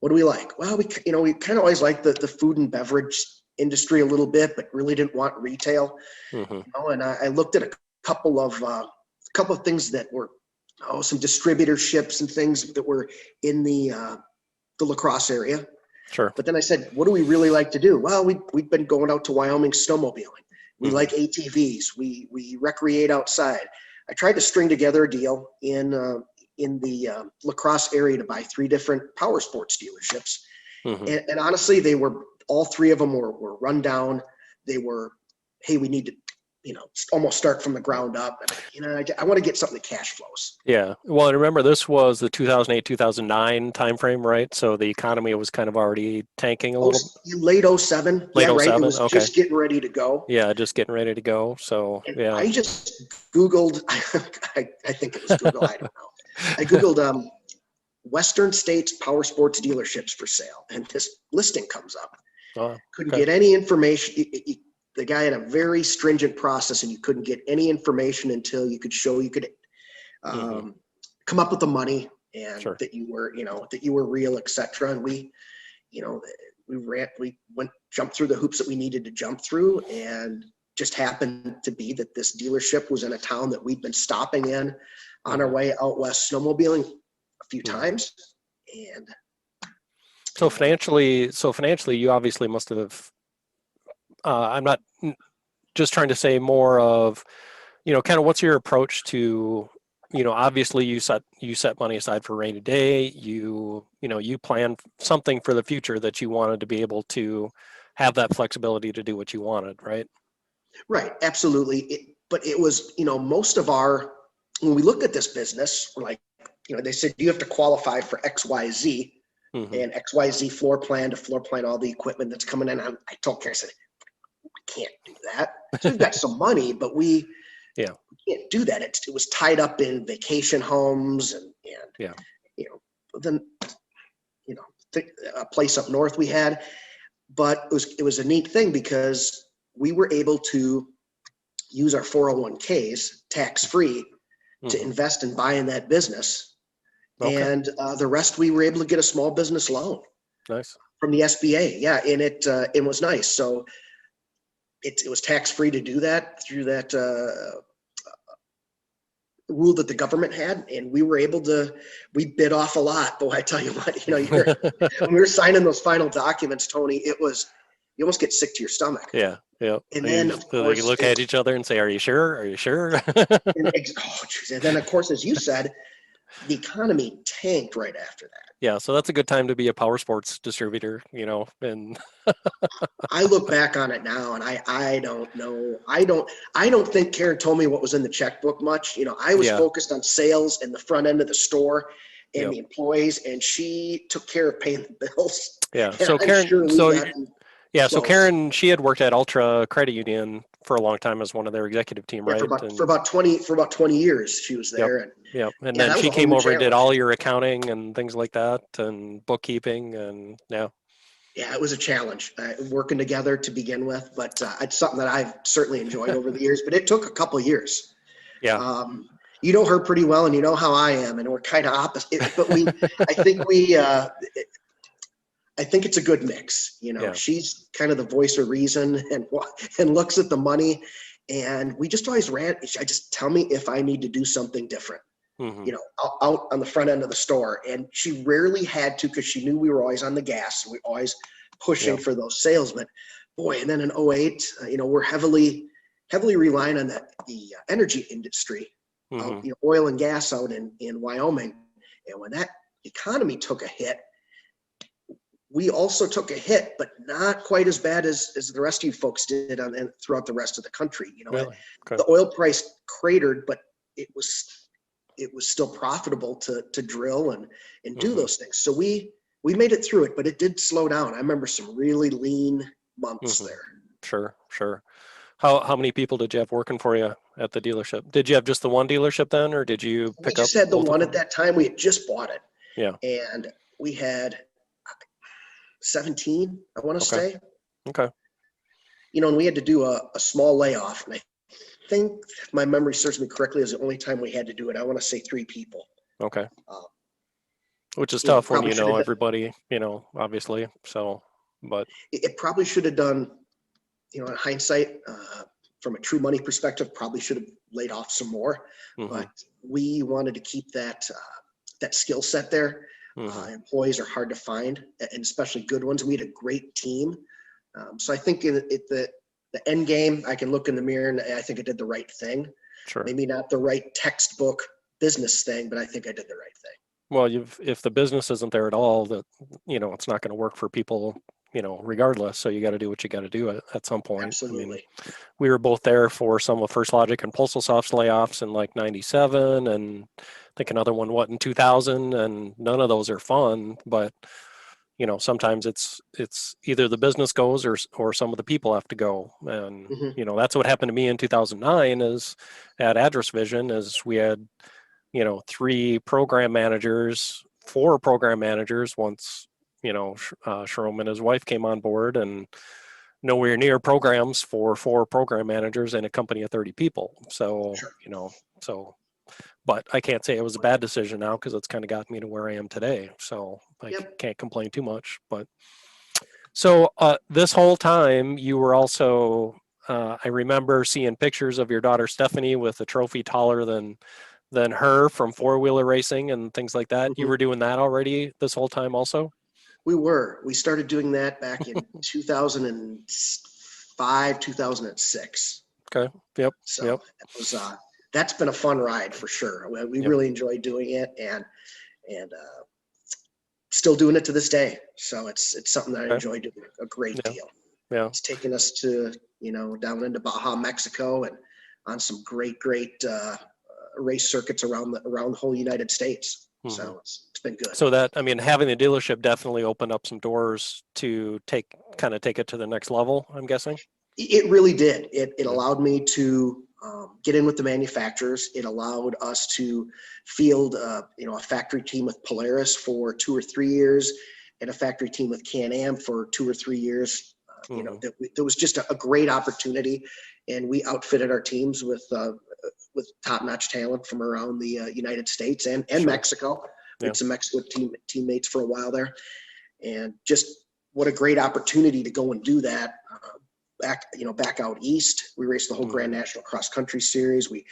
Speaker 2: what do we like? Well, we kind of always liked the food and beverage industry a little bit, but really didn't want retail.
Speaker 1: Mm-hmm.
Speaker 2: And I looked at a couple of things that were some distributorships and things that were in the Lacrosse area.
Speaker 1: Sure.
Speaker 2: But then I said, what do we really like to do? Well, we've been going out to Wyoming snowmobiling. We like ATVs. We recreate outside. I tried to string together a deal in the Lacrosse area to buy 3 different power sports dealerships. Mm-hmm. And honestly, all 3 of them were run down. They were, hey, we need to, almost start from the ground up. I want to get something that cash flows.
Speaker 1: Yeah. Well, I remember this was the 2008, 2009 timeframe, right? So the economy was kind of already tanking a little.
Speaker 2: Late 07.
Speaker 1: Late 07.
Speaker 2: Right. It was just getting ready to go.
Speaker 1: Yeah, just getting ready to go. So, yeah.
Speaker 2: I just Googled, I think it was Google, I don't know. I Googled Western States power sports dealerships for sale, and this listing comes up. Couldn't get any information. The guy had a very stringent process, and you couldn't get any information until you could show you could come up with the money and that you were real, etc. And we jumped through the hoops that we needed to jump through, and just happened to be that this dealership was in a town that we'd been stopping in on our way out west snowmobiling a few times. And
Speaker 1: so financially, you obviously must have. I'm not just trying to say more of, kind of what's your approach to, obviously you set money aside for rainy day. You plan something for the future that you wanted to be able to have that flexibility to do what you wanted, right?
Speaker 2: Right. Absolutely. But it was, most of when we looked at this business, we're like, they said, you have to qualify for XYZ and XYZ floor plan to floor plan all the equipment that's coming in. I told Karen, I said, we can't do that. So we've got some money, but we can't do that. It was tied up in vacation homes and then, a place up north we had, but it was a neat thing because we were able to use our 401ks tax-free to invest and buy in that business. Okay. And the rest, we were able to get a small business loan.
Speaker 1: Nice.
Speaker 2: From the SBA. Yeah. And it was nice. So it was tax-free to do that through that rule that the government had. And we were able we bit off a lot, though. I tell you what, when we were signing those final documents, Tony, you almost get sick to your stomach.
Speaker 1: Yeah. Yeah.
Speaker 2: And then of course,
Speaker 1: you look at each other and say, are you sure? Are you sure?
Speaker 2: And then of course, as you said, the economy tanked right after that.
Speaker 1: Yeah, so that's a good time to be a power sports distributor, and
Speaker 2: I look back on it now and I don't know. I don't think Karen told me what was in the checkbook much. I was focused on sales and the front end of the store and the employees, and she took care of paying the bills.
Speaker 1: Yeah. So Karen, so Karen, she had worked at Ultra Credit Union for a long time as one of their executive team, right?
Speaker 2: For about 20 years she was there.
Speaker 1: And then she came over and did all your accounting and things like that and bookkeeping and Yeah,
Speaker 2: it was a challenge working together to begin with, but it's something that I've certainly enjoyed over the years, but it took a couple of years. Yeah. You know her pretty well and you know how I am, and we're kind of opposite, but I think it's a good mix. She's kind of the voice of reason and looks at the money, and we just always I just tell me if I need to do something different.
Speaker 1: Mm-hmm.
Speaker 2: Out on the front end of the store. And she rarely had to, because she knew we were always on the gas and we were always pushing for those sales. But boy, and then in 08, we're heavily relying on the energy industry,
Speaker 1: Mm-hmm.
Speaker 2: oil and gas out in Wyoming. And when that economy took a hit, we also took a hit, but not quite as bad as the rest of you folks did and throughout the rest of the country.
Speaker 1: Really? Okay.
Speaker 2: The oil price cratered, but it was still profitable to drill and do
Speaker 1: Mm-hmm.
Speaker 2: those things. So we made it through it, but it did slow down. I remember some really lean months
Speaker 1: Mm-hmm.
Speaker 2: there.
Speaker 1: Sure. How many people did you have working for you at the dealership? Did you have just the one dealership then, or did you
Speaker 2: We
Speaker 1: pick up
Speaker 2: just had the
Speaker 1: both of
Speaker 2: one at
Speaker 1: them?
Speaker 2: that time. We had just bought it.
Speaker 1: Yeah.
Speaker 2: And we had 17, I want to
Speaker 1: Okay.
Speaker 2: say.
Speaker 1: Okay.
Speaker 2: And we had to do a small layoff. And I think, if my memory serves me correctly, is the only time we had to do it. I want to say 3 people.
Speaker 1: Okay.
Speaker 2: Uh,
Speaker 1: Which is tough when
Speaker 2: probably
Speaker 1: you
Speaker 2: should
Speaker 1: know
Speaker 2: have
Speaker 1: everybody, obviously. So, but
Speaker 2: it probably should have done, in hindsight, from a true money perspective, probably should have laid off some more.
Speaker 1: mm-hmm.
Speaker 2: But we wanted to keep that skill set there.
Speaker 1: Mm-hmm.
Speaker 2: Employees are hard to find, and especially good ones. We had a great team. So I think the end game, I can look in the mirror and I think I did the right thing.
Speaker 1: Sure.
Speaker 2: Maybe not the right textbook business thing, but I think I did the right thing.
Speaker 1: Well, if the business isn't there at all, that it's not going to work for people, regardless. So you got to do what you got to do at some point.
Speaker 2: Absolutely.
Speaker 1: I mean, we were both there for some of First Logic and Postal Soft's layoffs in like '97, and I think another one in 2000, and none of those are fun. But sometimes it's either the business goes or some of the people have to go, and
Speaker 2: Mm-hmm.
Speaker 1: that's what happened to me in 2009. Is at Address Vision, is we had 4 program managers once Sherome and his wife came on board, and nowhere near programs for 4 program managers in a company of 30 people. So
Speaker 2: Sure.
Speaker 1: But I can't say it was a bad decision now, because it's kind of got me to where I am today. So I can't complain too much. But so this whole time you were also, I remember seeing pictures of your daughter Stephanie with a trophy taller than her from 4-wheeler racing and things like that. You
Speaker 2: Mm-hmm.
Speaker 1: were doing that already this whole time also?
Speaker 2: We started doing that back in 2005, 2006.
Speaker 1: Okay. Yep.
Speaker 2: So
Speaker 1: Yep.
Speaker 2: it was, that's been a fun ride for sure. We
Speaker 1: Yep.
Speaker 2: really enjoy doing it, and still doing it to this day. So it's something that I enjoy doing a great deal.
Speaker 1: Yeah.
Speaker 2: It's taken us to, down into Baja, Mexico, and on some great race circuits around the whole United States.
Speaker 1: Mm-hmm.
Speaker 2: So it's been good.
Speaker 1: So that, having the dealership definitely opened up some doors to take it to the next level, I'm guessing.
Speaker 2: It really did. It allowed me to get in with the manufacturers. It allowed us to field, a factory team with Polaris for 2 or 3 years, and a factory team with Can-Am for 2 or 3 years. There was just a great opportunity, and we outfitted our teams with top-notch talent from around the United States and
Speaker 1: Sure.
Speaker 2: Mexico. We had some Mexico teammates for a while there, and just what a great opportunity to go and do that. Back out east, we raced the whole Grand National Cross Country Series. We,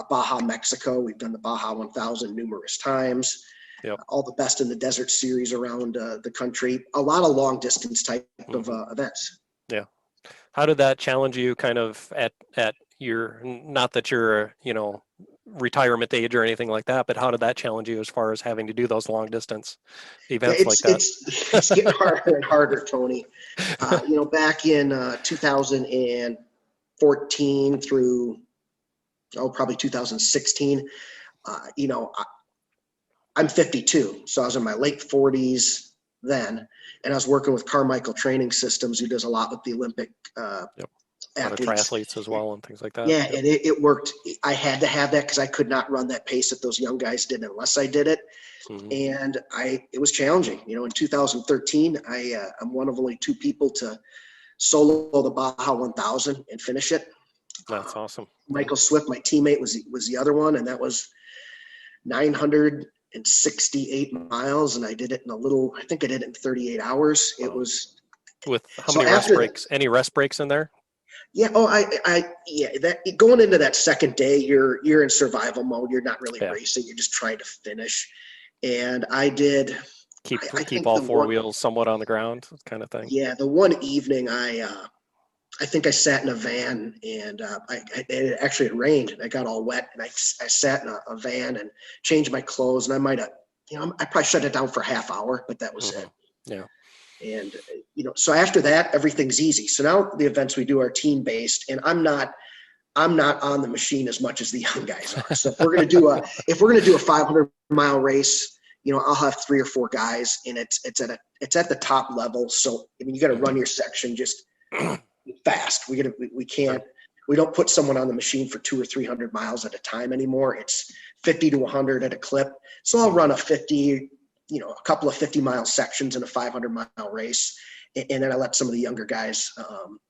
Speaker 2: Baja, Mexico, we've done the Baja 1000 numerous times.
Speaker 1: Yep.
Speaker 2: All the best in the desert series around the country. A lot of long distance type of events.
Speaker 1: Yeah. How did that challenge you kind of at your, not that you're, retirement age or anything like that, but how did that challenge you as far as having to do those long distance events like that?
Speaker 2: It's getting harder and harder, Tony. Back in 2014 through, probably 2016, I'm 52, so I was in my late 40s then, and I was working with Carmichael Training Systems, who does a lot with the Olympic
Speaker 1: Other triathletes as well and things like that.
Speaker 2: Yeah, and it worked. I had to have that because I could not run that pace that those young guys did unless I did it.
Speaker 1: Mm-hmm.
Speaker 2: And it was challenging. In 2013, I'm one of only 2 people to solo the Baja 1000 and finish it.
Speaker 1: That's awesome.
Speaker 2: Michael Swift, my teammate, was the other one, and that was 968 miles, and I did it I think I did it in 38 hours. It was
Speaker 1: with how many rest breaks? Any rest breaks in there?
Speaker 2: Yeah. Oh, yeah. That going into that second day, you're in survival mode. You're not really racing. You're just trying to finish. And I did. I
Speaker 1: Keep
Speaker 2: think
Speaker 1: all
Speaker 2: the
Speaker 1: four
Speaker 2: one.
Speaker 1: wheels somewhat on the ground, kind of thing.
Speaker 2: Yeah, the one evening I think I sat in a van and it actually had rained and I got all wet and I sat in a van and changed my clothes and I might have, I probably shut it down for a half hour, but that was it.
Speaker 1: Yeah.
Speaker 2: And, so after that, everything's easy. So now the events we do are team based and I'm not on the machine as much as the young guys are. So if we're going to do a 500-mile race, I'll have 3 or 4 guys and it's at the top level. So, I mean, you got to run your section just fast. We don't put someone on the machine for 200 or 300 miles at a time anymore. It's 50 to 100 at a clip. So I'll run a couple of 50-mile sections in a 500-mile race. And then I let some of the younger guys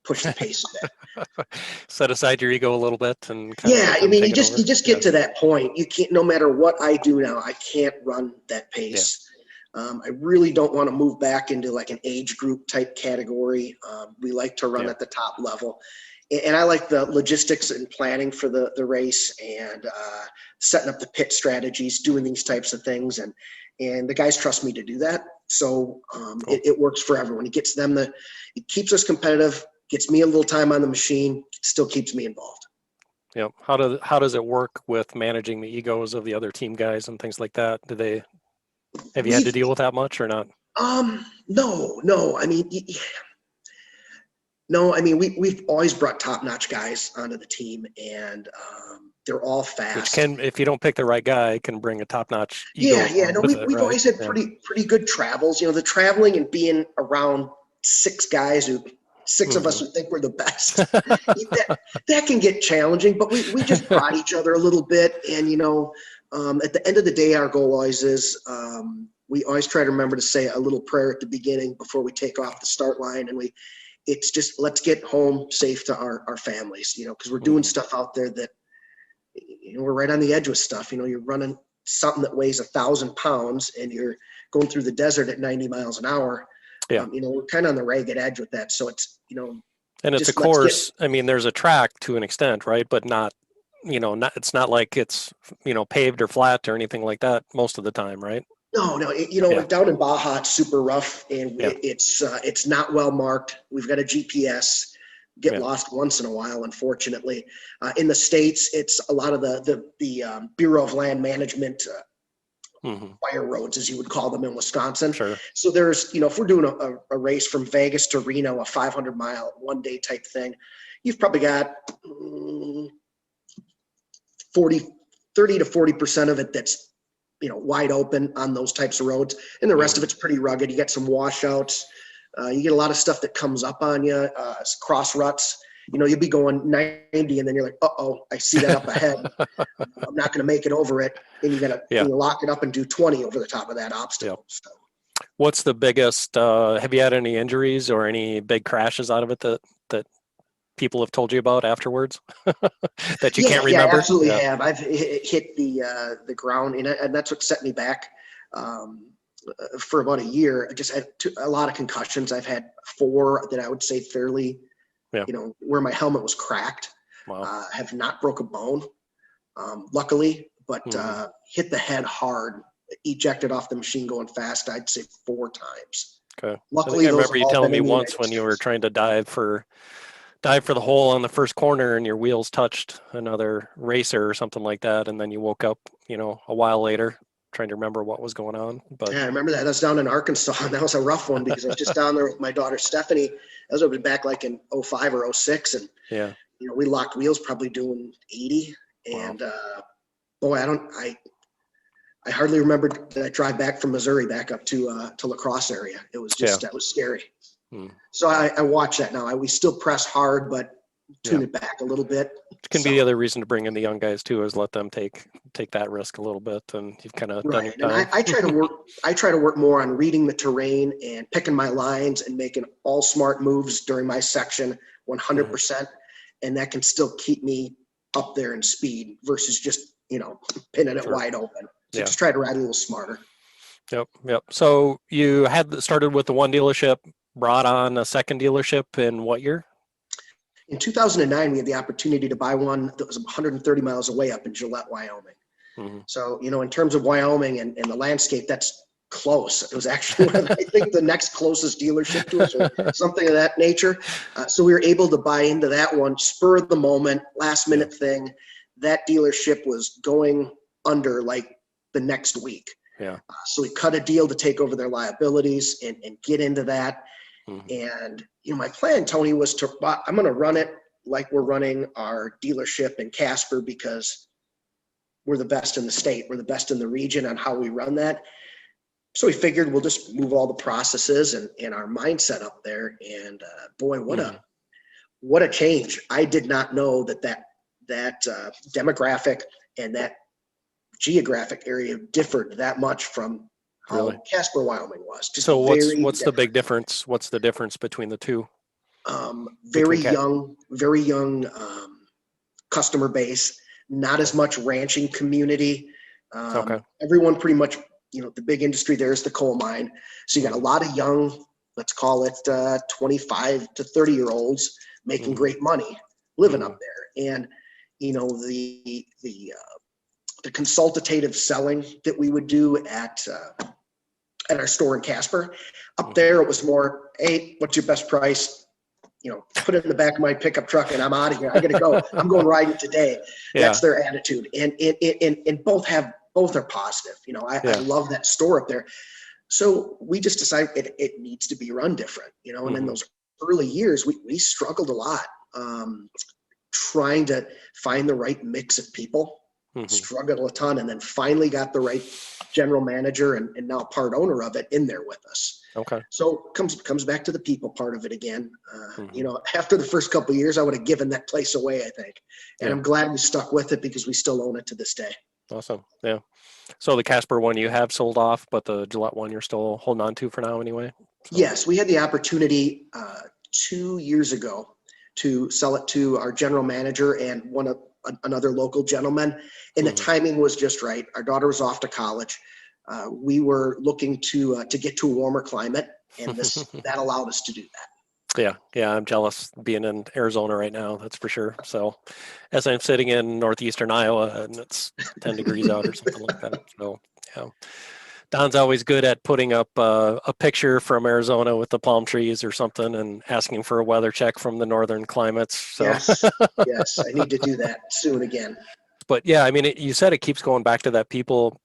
Speaker 2: push the pace a bit.
Speaker 1: Set aside your ego a little bit and
Speaker 2: I mean, you just get to that point. You can't, no matter what I do now, I can't run that pace. I really don't want to move back into like an age group type category. We like to run at the top level. And I like the logistics and planning for the race and setting up the pit strategies, doing these types of things. And the guys trust me to do that. So cool. It works for everyone. It gets them it keeps us competitive, gets me a little time on the machine, still keeps me involved.
Speaker 1: Yeah. How does it work with managing the egos of the other team guys and things like that? Have you had to deal with that much or not?
Speaker 2: No. I mean, we've always brought top-notch guys onto the team, and they're all fast.
Speaker 1: Which can, if you don't pick the right guy, can bring a top-notch ego.
Speaker 2: We've always had pretty good travels. The traveling and being around 6 guys six of us who think we're the best. that can get challenging, but we just prod each other a little bit. And, at the end of the day, our goal always is we always try to remember to say a little prayer at the beginning before we take off the start line. And it's just, let's get home safe to our families, because we're doing stuff out there that, we're right on the edge with stuff. You're running something that weighs 1,000 pounds and you're going through the desert at 90 miles an hour.
Speaker 1: Yeah.
Speaker 2: We're kind of on the ragged edge with that. So it's,
Speaker 1: and it's a course. I mean, there's a track to an extent, right? But not, it's not like it's, paved or flat or anything like that most of the time, right?
Speaker 2: No, down in Baja, it's super rough and it's not well marked. We've got a GPS. Get lost once in a while, unfortunately. In the States, it's a lot of the Bureau of Land Management fire roads, as you would call them in Wisconsin. Sure. So there's, if we're doing a race from Vegas to Reno, a 500-mile one-day type thing, you've probably got 30 to 40% of it that's, wide open on those types of roads. And the rest of it's pretty rugged. You get some washouts. You get a lot of stuff that comes up on you, cross ruts. You'll be going 90 and then you're like, uh-oh, I see that up ahead. I'm not going to make it over it. And you got to lock it up and do 20 over the top of that obstacle. So.
Speaker 1: What's the biggest, have you had any injuries or any big crashes out of it that people have told you about afterwards that you can't remember?
Speaker 2: Yeah, I absolutely have. I've hit the ground and that's what set me back. For about a year. I just had a lot of concussions. I've had 4 that I would say fairly, where my helmet was cracked. Wow. Have not broke a bone, luckily, but hit the head hard, ejected off the machine going fast, I'd say 4 times.
Speaker 1: Okay.
Speaker 2: Luckily,
Speaker 1: I remember you telling me once when you were trying to dive for the hole on the first corner and your wheels touched another racer or something like that, and then you woke up, a while later. Trying to remember what was going on. But
Speaker 2: yeah, I remember that. That was down in Arkansas, and that was a rough one because I was just down there with my daughter Stephanie. That was back like in 05 or 06, and we locked wheels probably doing 80. And boy, I hardly remember that drive back from Missouri back up to Lacrosse area. It was just that was scary. So I watch that now. We still press hard, but tune it back a little bit.
Speaker 1: It can be the other reason to bring in the young guys too, is let them take that risk a little bit, and you've kind of done your time.
Speaker 2: And I try to work more on reading the terrain and picking my lines and making all smart moves during my section 100%, and that can still keep me up there in speed versus just pinning it wide open. So just try to ride a little smarter.
Speaker 1: Yep. So you had started with the one dealership, brought on a second dealership in what year?
Speaker 2: in 2009, we had the opportunity to buy one that was 130 miles away up in Gillette, Wyoming.
Speaker 1: Mm-hmm.
Speaker 2: So, in terms of Wyoming and the landscape, that's close. It was actually I think the next closest dealership to us or something of that nature. So we were able to buy into that one, spur of the moment, last minute thing. That dealership was going under like the next week.
Speaker 1: Yeah.
Speaker 2: So we cut a deal to take over their liabilities and get into that.
Speaker 1: Mm-hmm.
Speaker 2: And, my plan, Tony, was I'm going to run it like we're running our dealership in Casper because we're the best in the state. We're the best in the region on how we run that. So we figured we'll just move all the processes and our mindset up there. And boy, what a change. I did not know that demographic and that geographic area differed that much from how Casper, Wyoming was. Just
Speaker 1: so what's the big difference? What's the difference between the two?
Speaker 2: Very young customer base, not as much ranching community. Everyone pretty much, the big industry there is the coal mine. So you got a lot of young, let's call it 25 to 30-year-olds making great money living up there. And, the consultative selling that we would do at our store in Casper, up there it was more, hey, what's your best price? Put it in the back of my pickup truck and I'm out of here. I got to go. I'm going riding today. That's their attitude. And both are positive. I love that store up there. So we just decided it needs to be run different, and in those early years, we struggled a lot trying to find the right mix of people, struggled a ton, and then finally got the right general manager and now part owner of it in there with us.
Speaker 1: Okay.
Speaker 2: So comes back to the people part of it again. After the first couple of years, I would have given that place away, I think. And I'm glad we stuck with it because we still own it to this day.
Speaker 1: Awesome. Yeah. So the Casper one you have sold off, but the Gillette one you're still holding on to for now anyway? So.
Speaker 2: Yes, we had the opportunity 2 years ago to sell it to our general manager and another local gentleman. And the timing was just right. Our daughter was off to college. We were looking to get to a warmer climate, and that allowed us to do that.
Speaker 1: Yeah, I'm jealous being in Arizona right now, that's for sure. So as I'm sitting in northeastern Iowa and it's 10 degrees out or something like that. So yeah. Don's always good at putting up a picture from Arizona with the palm trees or something and asking for a weather check from the northern climates. So.
Speaker 2: Yes, I need to do that soon again.
Speaker 1: But yeah, I mean, you said it keeps going back to that people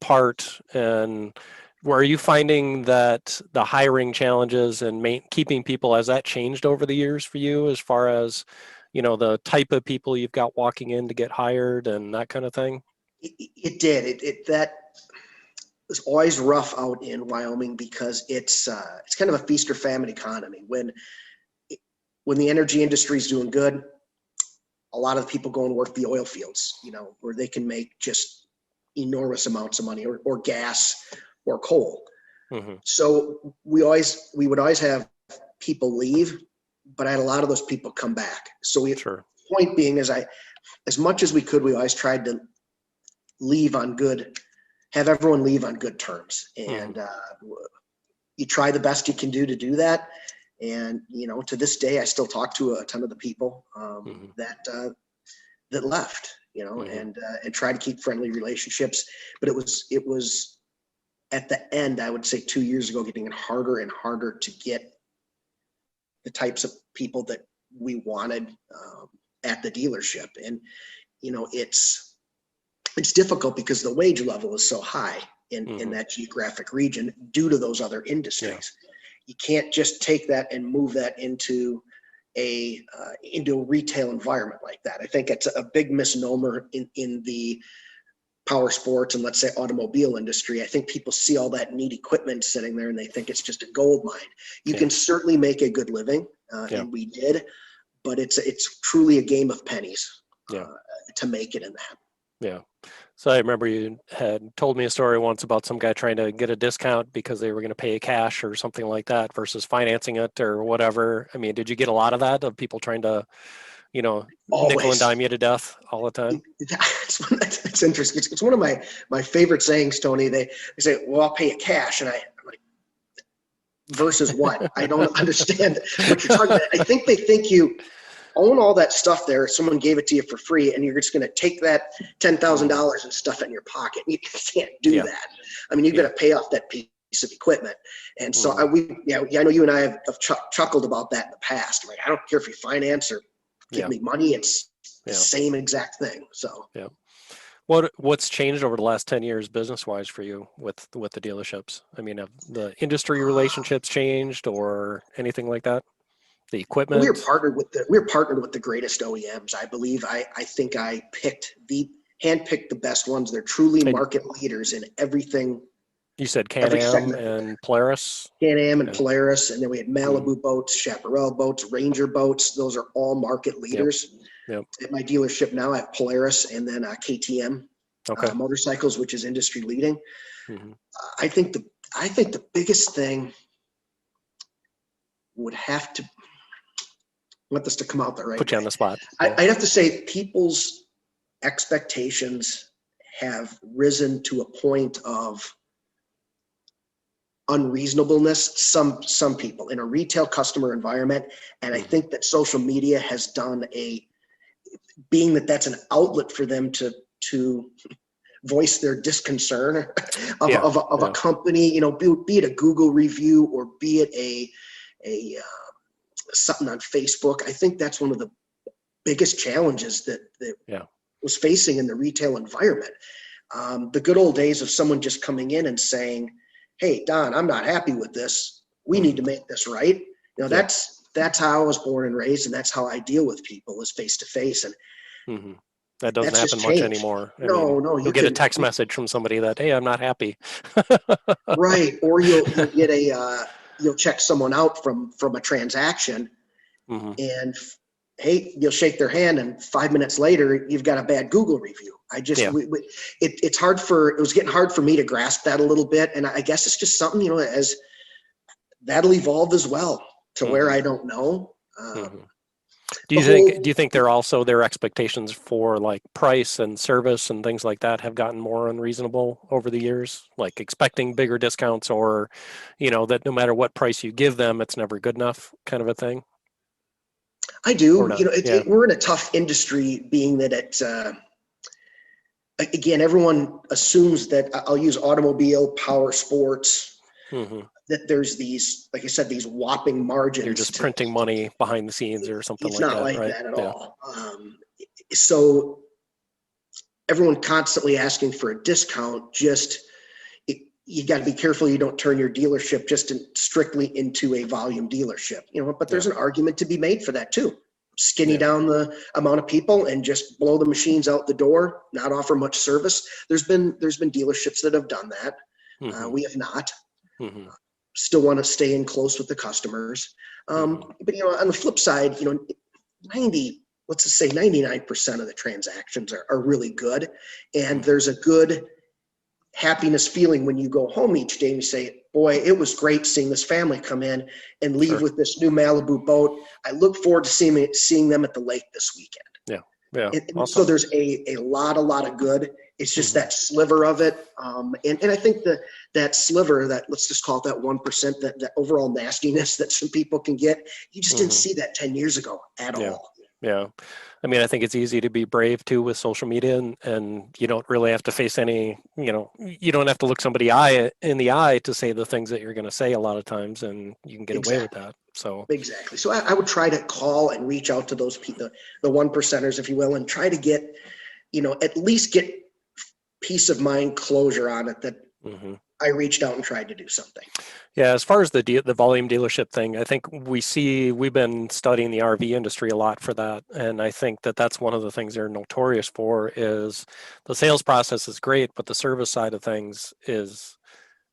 Speaker 1: part. And where are you finding that the hiring challenges and keeping people, has that changed over the years for you as far as, the type of people you've got walking in to get hired and that kind of thing?
Speaker 2: It did. That was always rough out in Wyoming because it's kind of a feast or famine economy. When the energy industry is doing good, a lot of people go and work the oil fields, where they can make just enormous amounts of money, or gas or coal. So we would always have people leave, but I had a lot of those people come back. So point being is as much as we could, we always tried to have everyone leave on good terms. And you try the best you can do to do that. And, to this day, I still talk to a ton of the people that left, and try to keep friendly relationships. But it was at the end, I would say 2 years ago, getting harder and harder to get the types of people that we wanted at the dealership. And, it's difficult because the wage level is so high in that geographic region due to those other industries. Yeah. You can't just take that and move that into a retail environment like that. I think it's a big misnomer in the power sports and, let's say, automobile industry. I think people see all that neat equipment sitting there and they think it's just a gold mine. You can certainly make a good living, and we did, but it's truly a game of pennies to make it in that.
Speaker 1: Yeah. So I remember you had told me a story once about some guy trying to get a discount because they were going to pay cash or something like that versus financing it or whatever. I mean, did you get a lot of that, of people trying to,
Speaker 2: Always.
Speaker 1: Nickel and dime you to death all the time?
Speaker 2: It's interesting. It's one of my favorite sayings, Tony. They say, well, I'll pay you cash. And I'm like, versus what? I don't understand what you're talking about. I think they think you own all that stuff there. Someone gave it to you for free, and you're just going to take that $10,000 and stuff it in your pocket. You can't do that. I mean, you've got to pay off that piece of equipment. And so I know you and I have chuckled about that in the past. Like, I don't care if you finance or give me money. It's the same exact thing. So
Speaker 1: what's changed over the last 10 years business wise for you with the dealerships? I mean, have the industry relationships changed or anything like that? The equipment?
Speaker 2: We're partnered with the greatest OEMs. I believe I think I handpicked the best ones. They're truly market leaders in everything.
Speaker 1: You said Can-Am and Polaris?
Speaker 2: Can-Am and Polaris, and then we had Malibu boats, Chaparral boats, Ranger boats. Those are all market leaders.
Speaker 1: Yep.
Speaker 2: At my dealership now, I have Polaris and then KTM motorcycles, which is industry leading. Mm-hmm. I think the biggest thing would have to, I want this to come out the right
Speaker 1: Put you on the spot.
Speaker 2: I'd have to say people's expectations have risen to a point of unreasonableness. Some people in a retail customer environment, and I think that social media has done being that that's an outlet for them to voice their disconcern of a company, you know, be it a Google review or be it a something on Facebook. I think that's one of the biggest challenges that was facing in the retail environment. The good old days of someone just coming in and saying, "Hey, Don, I'm not happy with this. We need to make this right." You know, that's how I was born and raised, and that's how I deal with people, is face to face. And
Speaker 1: that doesn't happen much anymore.
Speaker 2: No,
Speaker 1: you'll get a text message from somebody that, "Hey, I'm not happy."
Speaker 2: Right, or you'll get you'll check someone out from a transaction, and hey, you'll shake their hand, and 5 minutes later, you've got a bad Google review. It was getting hard for me to grasp that a little bit, and I guess it's just something, you know, as that'll evolve as well to where I don't know.
Speaker 1: Do you think their expectations for like price and service and things like that have gotten more unreasonable over the years, like expecting bigger discounts, or, you know, that no matter what price you give them, it's never good enough kind of a thing?
Speaker 2: I do. You know, we're in a tough industry, being that again, everyone assumes that, I'll use automobile, power sports, that there's these, like I said, these whopping margins.
Speaker 1: You're just printing money behind the scenes or something like that. It's
Speaker 2: not like
Speaker 1: right?
Speaker 2: that at all. So everyone constantly asking for a discount, you got to be careful you don't turn your dealership strictly into a volume dealership, you know, but there's an argument to be made for that too. Skinny down the amount of people and just blow the machines out the door, not offer much service. There's been dealerships that have done that. We have not. Still want to stay in close with the customers. But, you know, on the flip side, you know, 99% of the transactions are really good. And there's a good happiness feeling when you go home each day and you say, "Boy, it was great seeing this family come in and leave with this new Malibu boat. I look forward to seeing them at the lake this weekend." And
Speaker 1: Awesome.
Speaker 2: so there's a lot of good. It's just that sliver of it. And I think that sliver, that, let's just call it that 1%, that overall nastiness that some people can get, you just didn't see that 10 years ago at all.
Speaker 1: Yeah. I mean, I think it's easy to be brave too with social media, and you don't really have to face any, you know, you don't have to look somebody in the eye to say the things that you're going to say a lot of times, and you can get away with that. So
Speaker 2: exactly. So I would try to call and reach out to those people, the 1%ers, if you will, and try to get, you know, at least get peace of mind closure on it, that I reached out and tried to do something. Yeah,
Speaker 1: as far as the volume dealership thing, I think we've been studying the RV industry a lot for that, and I think that that's one of the things they're notorious for. Is the sales process is great, but the service side of things is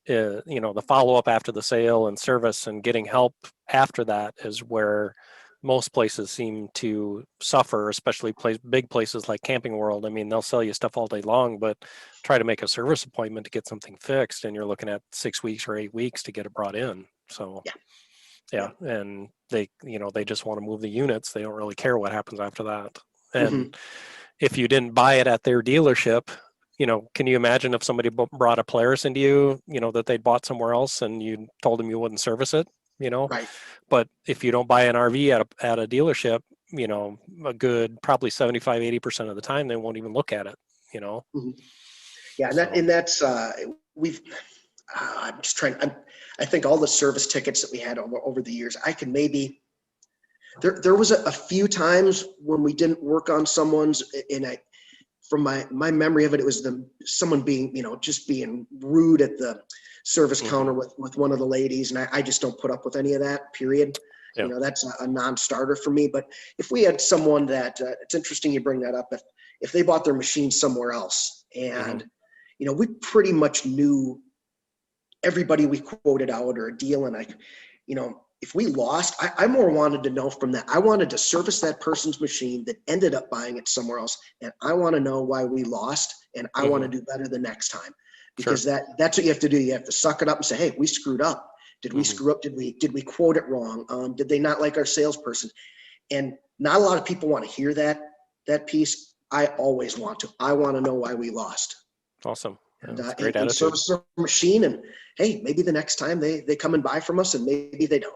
Speaker 1: you know, the follow-up after the sale and service and getting help after that is where most places seem to suffer, especially big places like Camping World. I mean, they'll sell you stuff all day long, but try to make a service appointment to get something fixed, and you're looking at 6 weeks or 8 weeks to get it brought in. So and they just want to move the units. They don't really care what happens after that. And if you didn't buy it at their dealership, you know, can you imagine if somebody brought a Polaris into you, you know, that they'd bought somewhere else, and you told them you wouldn't service it, you know?
Speaker 2: Right.
Speaker 1: But if you don't buy an RV at a dealership, a good probably 75, 80% of the time, they won't even look at it,
Speaker 2: Mhm. Yeah, and
Speaker 1: So,
Speaker 2: that's we've. I'm just trying. I think all the service tickets that we had over the years, I can maybe. There was a few times when we didn't work on someone's, and from my memory of it, it was someone being, just being rude at the service counter with one of the ladies, and I just don't put up with any of that. Period.
Speaker 1: yeah.
Speaker 2: That's a non-starter for me. But if we had someone that, it's interesting you bring that up. If they bought their machine somewhere else, and we pretty much knew everybody we quoted out or a deal, and if we lost, I more wanted to know from that. I wanted to service that person's machine that ended up buying it somewhere else, and I want to know why we lost, and I want to do better the next time, because
Speaker 1: Sure.
Speaker 2: that's what you have to do. You have to suck it up and say, hey, we screwed up. Did we screw up? Did we quote it wrong? Did they not like our salesperson? And not a lot of people want to hear that piece. I always want to. I want to know why we lost.
Speaker 1: Awesome. Yeah,
Speaker 2: And,
Speaker 1: that's a great
Speaker 2: and
Speaker 1: attitude.
Speaker 2: service their machine, and hey, maybe the next time they come and buy from us, and maybe they don't.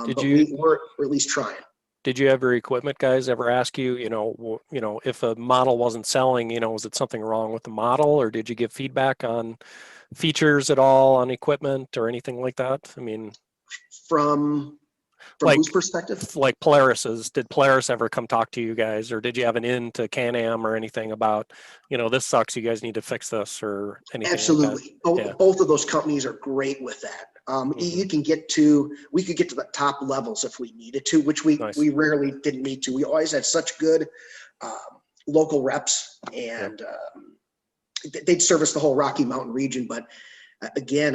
Speaker 1: Did
Speaker 2: But
Speaker 1: you
Speaker 2: we're at least trying.
Speaker 1: did you have your equipment guys ever ask you, if a model wasn't selling, was it something wrong with the model, or did you give feedback on features at all on equipment or anything like that? I mean,
Speaker 2: From
Speaker 1: like
Speaker 2: whose perspective?
Speaker 1: like Polaris's, did Polaris ever come talk to you guys, or did you have an in to Can-Am or anything about, this sucks, you guys need to fix this or anything like that?
Speaker 2: Absolutely.
Speaker 1: Yeah.
Speaker 2: Both of those companies are great with that. We could get to the top levels if we needed to, which
Speaker 1: Nice.
Speaker 2: we rarely didn't need to. We always had such good local reps, and they'd service the whole Rocky Mountain region. But again,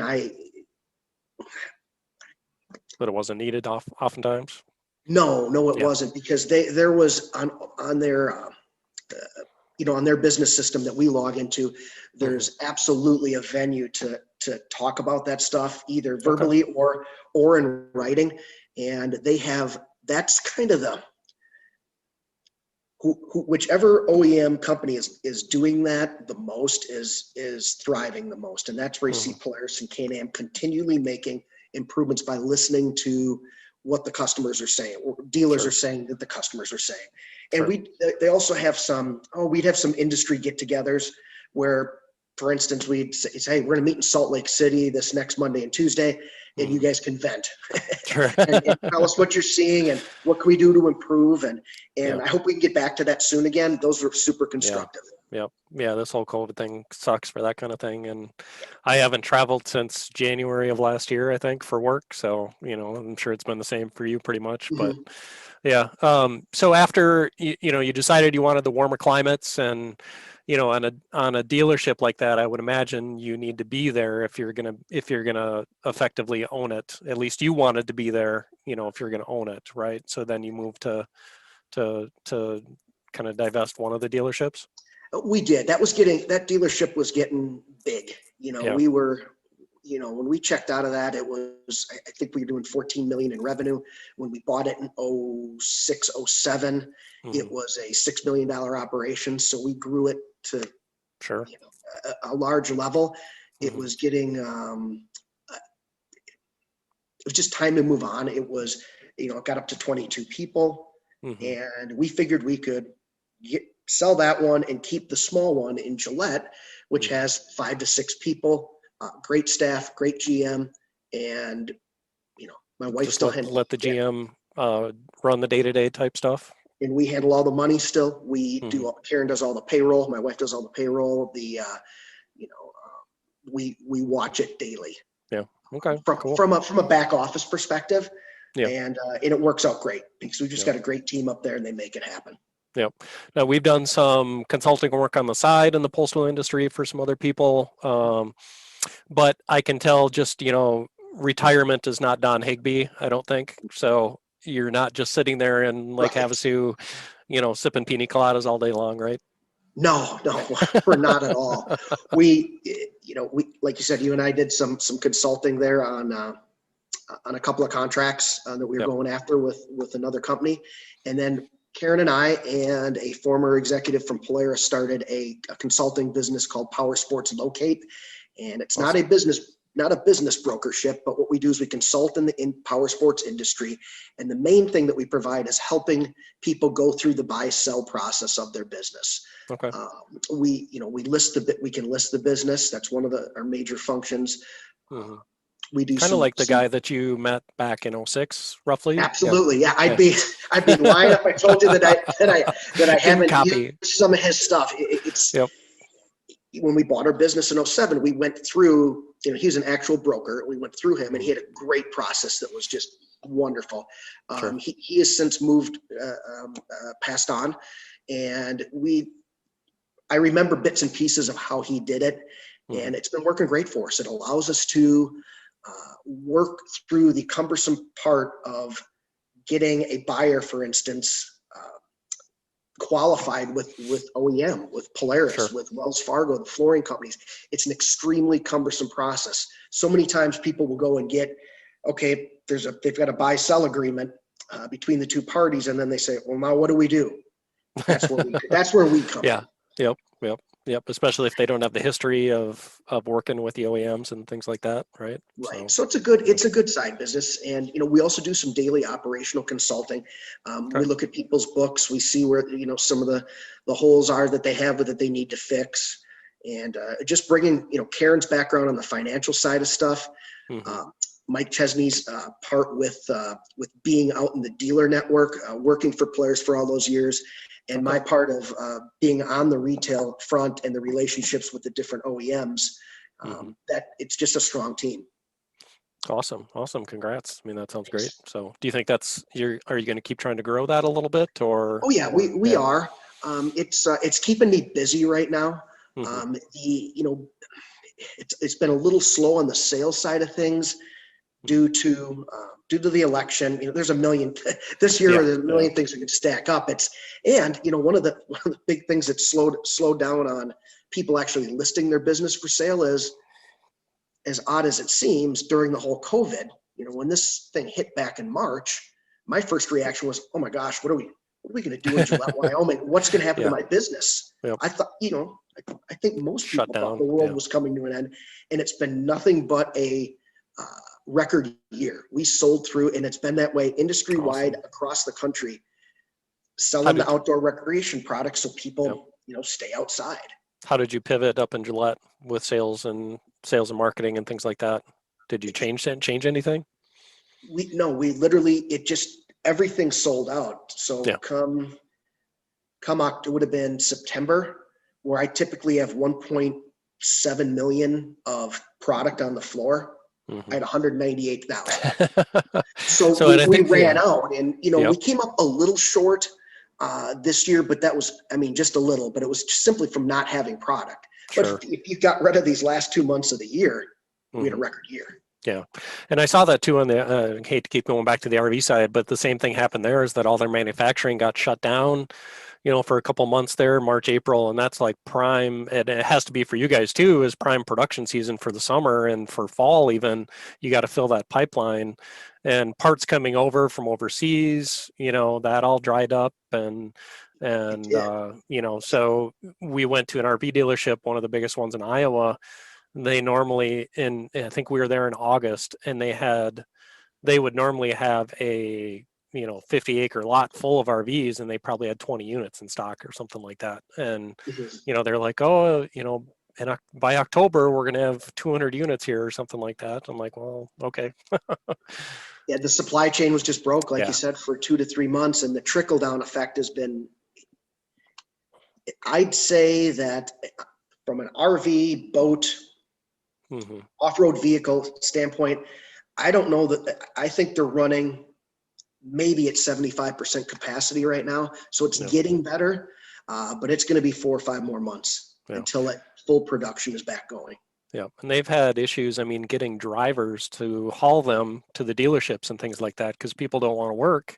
Speaker 1: But it wasn't needed oftentimes.
Speaker 2: No, it wasn't, because there was on their on their business system that we log into, there's absolutely a venue to talk about that stuff, either verbally or in writing. And they have, that's kind of whichever OEM company is doing that the most is thriving the most. And that's where you see Polaris and Can-Am continually making improvements by listening to what the customers are saying, or dealers are saying that the customers are saying. And they also have we'd have some industry get-togethers where, for instance, we'd say, hey, we're going to meet in Salt Lake City this next Monday and Tuesday, and you guys can vent and tell us what you're seeing and what can we do to improve. And I hope we can get back to that soon again. Those were super constructive.
Speaker 1: Yeah, this whole COVID thing sucks for that kind of thing. And I haven't traveled since January of last year, I think, for work. So, I'm sure it's been the same for you pretty much. But yeah. So after, you decided you wanted the warmer climates, and, on a dealership like that, I would imagine you need to be there if you're gonna effectively own it. At least you wanted to be there, if you're gonna own it, right? So then you moved to kind of divest one of the dealerships.
Speaker 2: We did. That dealership was getting big. We were, when we checked out of that, it was, I think we were doing 14 million in revenue. When we bought it in 06, 07, it was a $6 million operation. So we grew it to a large level. It was getting, it was just time to move on. It was, it got up to 22 people, and we figured we could sell that one and keep the small one in Gillette, which has 5 to 6 people, great staff, great GM, and my wife
Speaker 1: just
Speaker 2: still
Speaker 1: let the GM run the day-to-day type stuff.
Speaker 2: And we handle all the money still. We do. Karen does all the payroll. My wife does all the payroll. We watch it daily.
Speaker 1: Yeah. Okay.
Speaker 2: From a back office perspective. Yeah. And it works out great because we've just got a great team up there, and they make it happen.
Speaker 1: Yep. Now, we've done some consulting work on the side in the postal industry for some other people. But I can tell just, retirement is not Don Higbee, I don't think. So you're not just sitting there in Lake Havasu, sipping pina coladas all day long, right?
Speaker 2: No, we're not at all. We, like you said, you and I did some consulting there on a couple of contracts that we were going after with another company. And then Karen and I and a former executive from Polaris started a consulting business called Power Sports Locate. And it's not a business not a business brokership, but what we do is we consult in power sports industry. And the main thing that we provide is helping people go through the buy sell process of their business.
Speaker 1: Okay.
Speaker 2: We can list the business. That's one of our major functions.
Speaker 1: Mm-hmm.
Speaker 2: We do
Speaker 1: kind of like the guy that you met back in 06, roughly.
Speaker 2: Absolutely. Yeah. I'd be lying if I told you that I haven't used some of his stuff. It's when we bought our business in 07, we went through, he's an actual broker. We went through him and he had a great process that was just wonderful.
Speaker 1: Sure.
Speaker 2: He has since moved, passed on, and I remember bits and pieces of how he did it, and it's been working great for us. It allows us to work through the cumbersome part of getting a buyer, for instance, qualified with OEM, with Polaris,
Speaker 1: Sure.
Speaker 2: with Wells Fargo, the flooring companies. It's an extremely cumbersome process. So many times people will go and get, okay, they've got a buy-sell agreement between the two parties, and then they say, well, now what do we do? That's where we come in.
Speaker 1: Yep. Especially if they don't have the history of working with the OEMs and things like that, right?
Speaker 2: Right. So it's a good side business. And, we also do some daily operational consulting. We look at people's books. We see where, some of the holes are that they have that they need to fix. And just bringing, Karen's background on the financial side of stuff. Mike Chesney's part with being out in the dealer network, working for Polaris for all those years. And my part of being on the retail front and the relationships with the different OEMs, that it's just a strong team.
Speaker 1: Awesome. Congrats. I mean, that sounds great. So do you think are you going to keep trying to grow that a little bit, or?
Speaker 2: Oh yeah, we are. It's keeping me busy right now. It's been a little slow on the sales side of things due to the election. There's a million this year. There's a million things that can stack up. One of the big things that slowed down on people actually listing their business for sale is, as odd as it seems, during the whole COVID. When this thing hit back in March, my first reaction was, oh my gosh, what are we going to do in Gillette, Wyoming? What's going to happen to my business? I thought, I think most people thought the world was coming to an end, and it's been nothing but a record year. We sold through, and it's been that way industry-wide across the country, selling the outdoor recreation products so people, stay outside.
Speaker 1: How did you pivot up in Gillette with sales and marketing and things like that? Did you change anything?
Speaker 2: We literally, everything sold out. So come October, it would have been September, where I typically have 1.7 million of product on the floor. I had 198,000. So we ran out, and we came up a little short this year, but that was, just a little, but it was simply from not having product. Sure. But if you got rid of these last 2 months of the year, we had a record year.
Speaker 1: Yeah. And I saw that too on the, hate to keep going back to the RV side, but the same thing happened there, is that all their manufacturing got shut down, for a couple months there, March, April, and that's like prime, and it has to be for you guys too, is prime production season for the summer, and for fall even, you got to fill that pipeline, and parts coming over from overseas, that all dried up, and so we went to an RV dealership, one of the biggest ones in Iowa. They normally, I think we were there in August, and they would normally have a 50-acre lot full of RVs, and they probably had 20 units in stock or something like that. And they're like, oh, and by October we're going to have 200 units here or something like that. I'm like, well, okay.
Speaker 2: Yeah, the supply chain was just broke, like you said, for 2 to 3 months, and the trickle down effect has been, I'd say that from an RV, boat, off-road vehicle standpoint, I don't know that, I think they're running maybe at 75% capacity right now. So it's getting better, but it's going to be 4 or 5 more months until that full production is back going.
Speaker 1: Yeah. And they've had issues, getting drivers to haul them to the dealerships and things like that, because people don't want to work,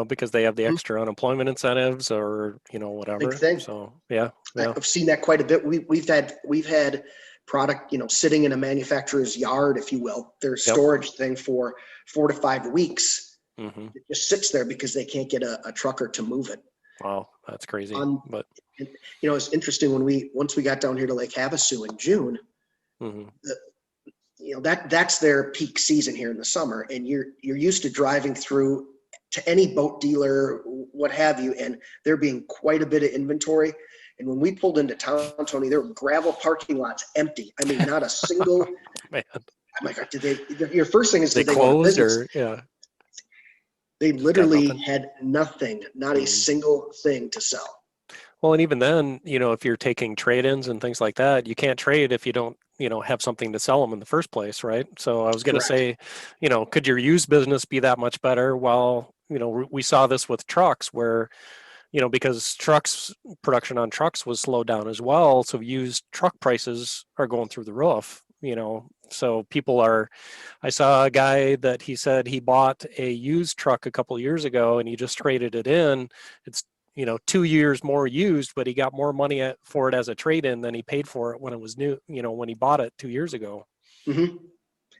Speaker 1: because they have the extra unemployment incentives or, whatever.
Speaker 2: Big thing.
Speaker 1: So, yeah.
Speaker 2: I've seen that quite a bit. We've had product, sitting in a manufacturer's yard, if you will, their storage thing for 4 to 5 weeks. It just sits there because they can't get a trucker to move it.
Speaker 1: Wow, that's crazy. But
Speaker 2: it's interesting, once we got down here to Lake Havasu in June, that's their peak season here in the summer, and you're used to driving through to any boat dealer, what have you, and there being quite a bit of inventory. And when we pulled into town, Tony, there were gravel parking lots empty. I mean, not a single.
Speaker 1: Man.
Speaker 2: I'm like, your first thing is,
Speaker 1: They
Speaker 2: did they go out of
Speaker 1: closed
Speaker 2: business?
Speaker 1: or yeah.
Speaker 2: They
Speaker 1: Just got
Speaker 2: literally
Speaker 1: nothing.
Speaker 2: had nothing, not a single thing to sell.
Speaker 1: Well, and even then, if you're taking trade-ins and things like that, you can't trade if you don't, have something to sell them in the first place, right? So I was going to
Speaker 2: Correct.
Speaker 1: say, could your used business be that much better? Well, we saw this with trucks where, because production on trucks was slowed down as well. So used truck prices are going through the roof, so I saw a guy that he said he bought a used truck a couple of years ago and he just traded it in. It's 2 years more used, but he got more money for it as a trade-in than he paid for it when it was new, when he bought it 2 years ago.
Speaker 2: Mm-hmm.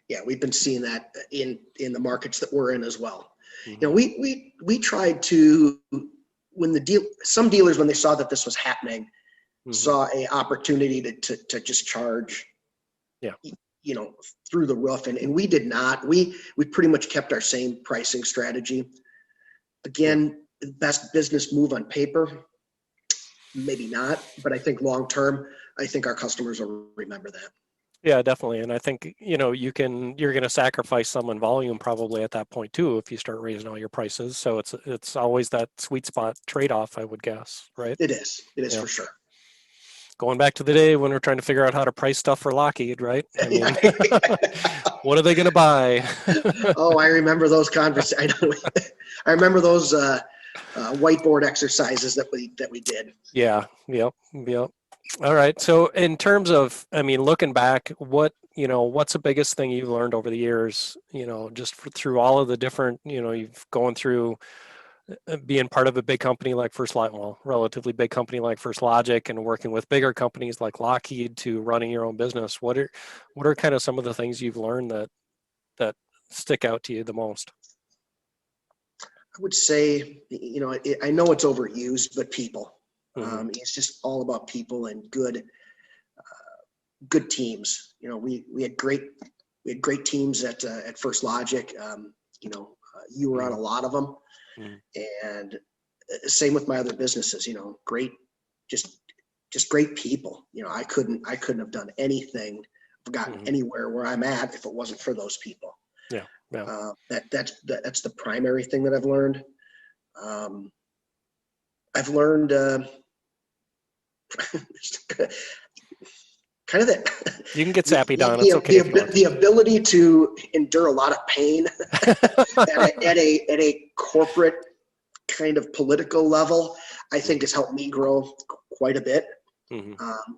Speaker 2: Yeah, we've been seeing that in the markets that we're in as well.
Speaker 1: Mm-hmm.
Speaker 2: We tried to, some dealers, when they saw that this was happening, saw a opportunity to just charge, through the roof, and we did not. We pretty much kept our same pricing strategy. Again, best business move on paper, maybe not, but I think long term, I think our customers will remember that.
Speaker 1: Yeah, definitely. And I think, you're going to sacrifice some in volume probably at that point too, if you start raising all your prices. So it's always that sweet spot trade-off, I would guess, right?
Speaker 2: It is for sure.
Speaker 1: Going back to the day when we're trying to figure out how to price stuff for Lockheed, right? I mean, what are they going to buy?
Speaker 2: Oh, I remember those conversations. I remember those whiteboard exercises that we did.
Speaker 1: Yeah. Yep. All right. So in terms of, looking back, what's the biggest thing you've learned over the years, just through all of the different, you've gone through being part of a big company like relatively big company like First Logic, and working with bigger companies like Lockheed, to running your own business. What are kind of some of the things you've learned that stick out to you the most?
Speaker 2: I would say, I know it's overused, but people.
Speaker 1: Mm-hmm.
Speaker 2: It's just all about people and good teams. We had great teams at First Logic. You were on a lot of them, and same with my other businesses. Great, just great people. I couldn't have done anything, gotten anywhere where I'm at if it wasn't for those people.
Speaker 1: Yeah.
Speaker 2: That's the primary thing that I've learned. I've learned kind of that.
Speaker 1: You can get sappy, Don. It's okay.
Speaker 2: The ability to endure a lot of pain at a corporate kind of political level, I think has helped me grow quite a bit.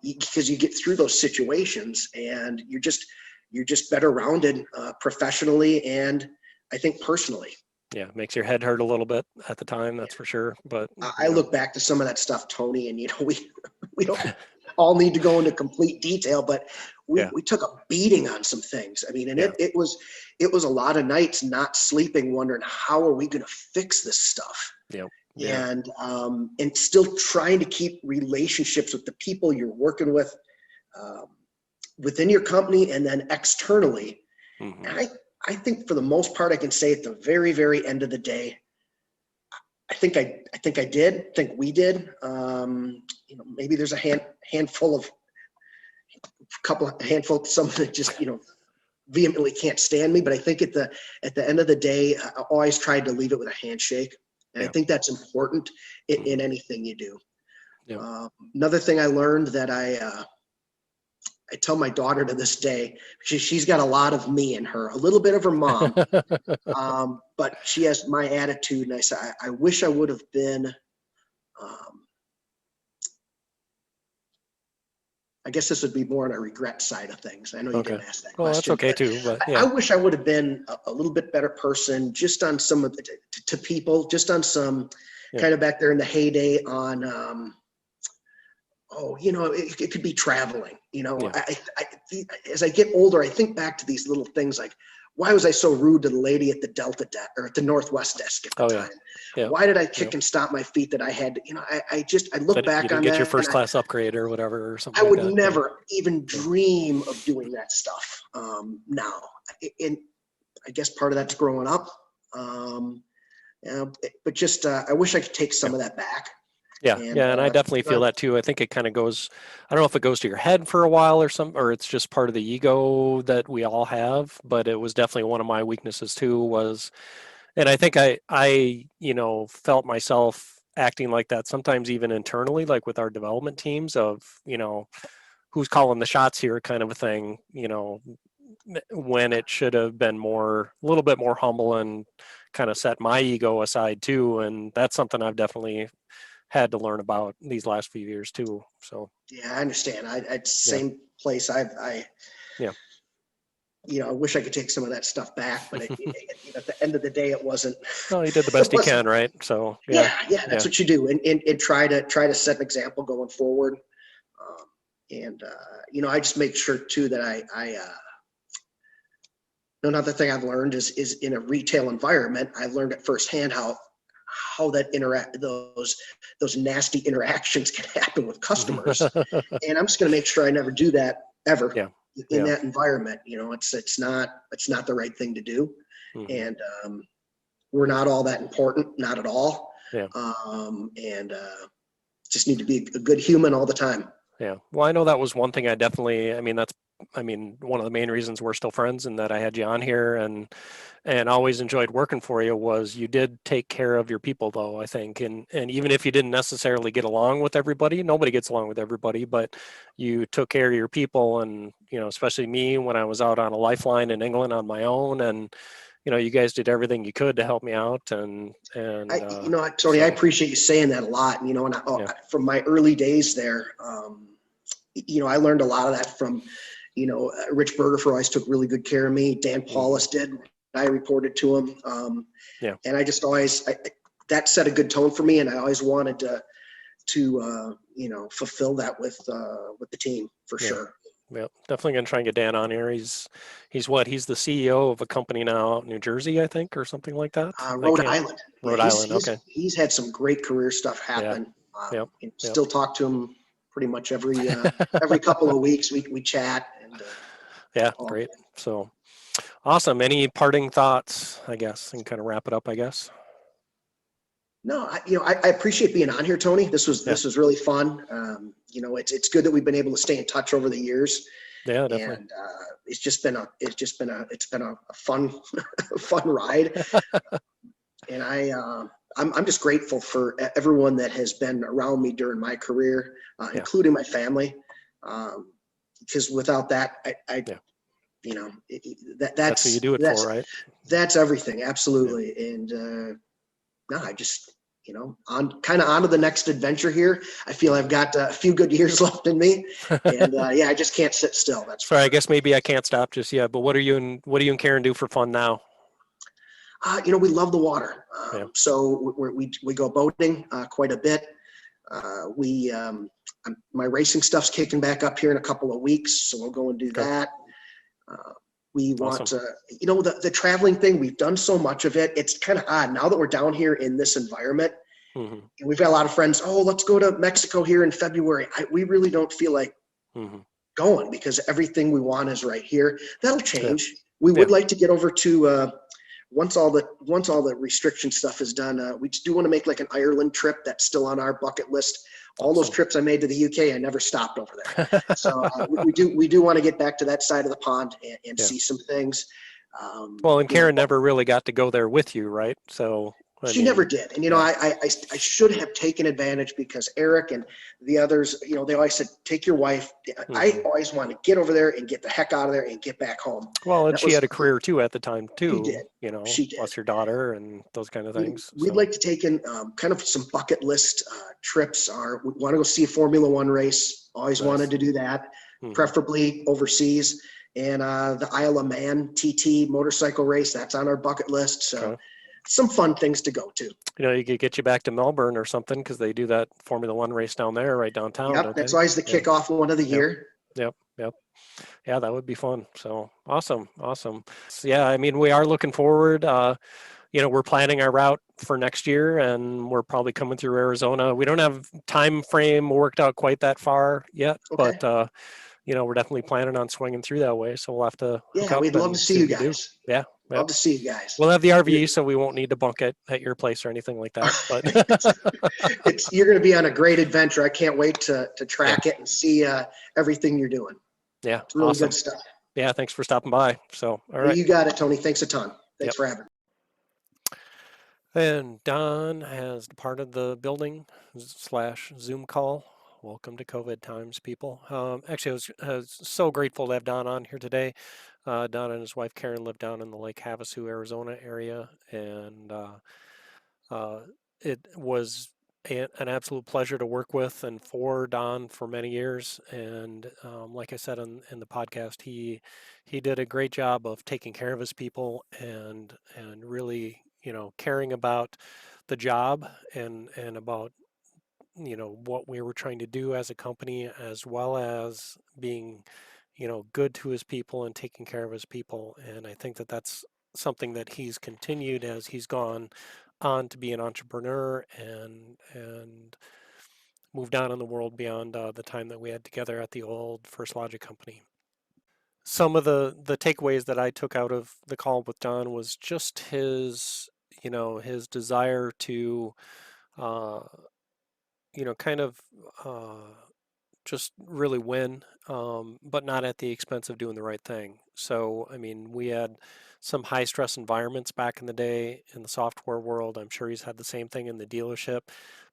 Speaker 2: Because you get through those situations and you're just better rounded professionally and I think personally.
Speaker 1: Yeah, makes your head hurt a little bit at the time, that's for sure. But
Speaker 2: I look back to some of that stuff, Tony, and we don't all need to go into complete detail, but we took a beating on some things. I mean, and it was a lot of nights not sleeping, wondering how are we going to fix this stuff. And still trying to keep relationships with the people you're working with within your company and then externally. And I think for the most part, I can say at the very, very end of the day, I think we did. Maybe there's a handful of some that just, vehemently can't stand me. But I think at the end of the day, I always tried to leave it with a handshake. And I think that's important in anything you do. Another thing I learned that I tell my daughter to this day, she's got a lot of me in her, a little bit of her mom, but she has my attitude. And I say, I wish I would have been, I guess this would be more on a regret side of things. I know you didn't ask that question.
Speaker 1: Well, that's okay too, but
Speaker 2: I wish I would have been a little bit better person just on some of the, to people, just on some kind of back there in the heyday on, it could be traveling, I as I get older, I think back to these little things like, why was I so rude to the lady at the Delta desk or at the Northwest desk at the time?
Speaker 1: Yeah.
Speaker 2: Why did I kick and stomp my feet that I had to, I look back
Speaker 1: You didn't
Speaker 2: on
Speaker 1: get
Speaker 2: that
Speaker 1: your first
Speaker 2: and
Speaker 1: class upgrade or whatever or
Speaker 2: I
Speaker 1: something like
Speaker 2: would
Speaker 1: that.
Speaker 2: never even dream of doing that stuff now. And I guess part of that's growing up. But just, I wish I could take some of that back.
Speaker 1: Yeah, and I definitely feel that too. I think it kind of goes, I don't know if it goes to your head for a while or it's just part of the ego that we all have, but it was definitely one of my weaknesses too and I think I felt myself acting like that sometimes even internally, like with our development teams of, who's calling the shots here kind of a thing, when it should have been a little bit more humble and kind of set my ego aside too. And that's something I've definitely had to learn about these last few years too. So
Speaker 2: yeah, I understand. Same place.
Speaker 1: Yeah.
Speaker 2: I wish I could take some of that stuff back, but at the end of the day, it wasn't.
Speaker 1: Well, you did the best you can, right? So
Speaker 2: yeah, that's what you do, and try to set an example going forward. I just make sure too that another thing I've learned is in a retail environment, I've learned at firsthand how those nasty interactions can happen with customers. And I'm just going to make sure I never do that ever in that environment. It's not the right thing to do. And we're not all that important, not at all. Just need to be a good human all the time.
Speaker 1: Yeah. Well, I know that was one thing one of the main reasons we're still friends and that I had you on here and always enjoyed working for you was you did take care of your people though, I think. And even if you didn't necessarily get along with everybody, nobody gets along with everybody, but you took care of your people and, especially me when I was out on a lifeline in England on my own and, you guys did everything you could to help me out Tony,
Speaker 2: I appreciate you saying that a lot. From my early days there, I learned a lot of that from, Rich Berger always took really good care of me. Dan Paulus did. I reported to him. And I just always, that set a good tone for me. And I always wanted to fulfill that with the team for sure.
Speaker 1: Yeah, definitely going to try and get Dan on here. He's the CEO of a company now out in New Jersey, I think, or something like that.
Speaker 2: Rhode Island.
Speaker 1: Rhode Island. Okay.
Speaker 2: He's had some great career stuff happen. Still talk to him pretty much every couple of weeks. We chat and
Speaker 1: great. So awesome. Any parting thoughts, I guess, and kind of wrap it up, I guess.
Speaker 2: No, I appreciate being on here, Tony. This was really fun. It's good that we've been able to stay in touch over the years.
Speaker 1: Yeah, definitely.
Speaker 2: And it's been a fun ride. And I'm just grateful for everyone that has been around me during my career, including my family. Because without that, that's
Speaker 1: what you do it for, right?
Speaker 2: That's everything. Absolutely. And I just, on to the next adventure here. I feel I've got a few good years left in me, and I just can't sit still. That's
Speaker 1: sorry. I guess maybe I can't stop just yet. But what do you and Karen do for fun now?
Speaker 2: We love the water, so we go boating quite a bit. My racing stuff's kicking back up here in a couple of weeks, so we'll go and do that. We want to, the traveling thing, we've done so much of it. It's kind of odd now that we're down here in this environment. And we've got a lot of friends. Oh, let's go to Mexico here in February. We really don't feel like going because everything we want is right here. That'll change. We would like to get over to, once all the restriction stuff is done, we do want to make like an Ireland trip. That's still on our bucket list. All those trips I made to the UK, I never stopped over there. So we do want to get back to that side of the pond and see some things.
Speaker 1: Well, and Karen never really got to go there with you, right? So
Speaker 2: she never did. And, I should have taken advantage because Eric and the others, they always said, take your wife. I always wanted to get over there and get the heck out of there and get back home.
Speaker 1: Well, and she had a career too at the time too.
Speaker 2: She did.
Speaker 1: Plus your daughter and those kind of things.
Speaker 2: We'd like to take in kind of some bucket list trips. We want to go see a Formula One race. Always wanted to do that, preferably overseas. And the Isle of Man TT motorcycle race, that's on our bucket list. So some fun things to go to.
Speaker 1: You could get you back to Melbourne or something because they do that Formula One race down there, right downtown.
Speaker 2: Yep, that's always the kickoff one of the year.
Speaker 1: Yep. Yep. Yeah, that would be fun. So awesome. Awesome. So, yeah, I mean, we are looking forward. We're planning our route for next year, and we're probably coming through Arizona. We don't have time frame worked out quite that far yet,
Speaker 2: Okay.
Speaker 1: but we're definitely planning on swinging through that way. So we'll have to hook
Speaker 2: Yeah,
Speaker 1: up
Speaker 2: we'd love to
Speaker 1: and
Speaker 2: see
Speaker 1: see
Speaker 2: you
Speaker 1: what we do.
Speaker 2: guys.
Speaker 1: Yeah. Yep.
Speaker 2: Love to see you guys.
Speaker 1: We'll have the
Speaker 2: You're,
Speaker 1: RV, so we won't need to bunk it at your place or anything like that. But
Speaker 2: you're going to be on a great adventure. I can't wait to
Speaker 1: yeah,
Speaker 2: track it and see everything you're doing.
Speaker 1: yeah,
Speaker 2: It's really
Speaker 1: awesome.
Speaker 2: good stuff.
Speaker 1: Yeah, thanks for stopping by. So, all
Speaker 2: Well,
Speaker 1: right.
Speaker 2: you got it, Tony. Thanks a ton. Thanks
Speaker 1: Yep.
Speaker 2: for having me.
Speaker 1: And Don has departed the building / Zoom call. Welcome to COVID times, people. Actually, I was so grateful to have Don on here today. Don and his wife Karen live down in the Lake Havasu, Arizona area, and uh, it was an absolute pleasure to work with and for Don for many years. And like I said in the podcast, he did a great job of taking care of his people and really caring about the job and about what we were trying to do as a company, as well as being good to his people and taking care of his people. And I think that that's something that he's continued as he's gone on to be an entrepreneur and moved on in the world beyond the time that we had together at the old First Logic company. Some of the takeaways that I took out of the call with Don was just his desire to uh, kind of just really win, but not at the expense of doing the right thing. So, I mean, we had some high stress environments back in the day in the software world. I'm sure he's had the same thing in the dealership.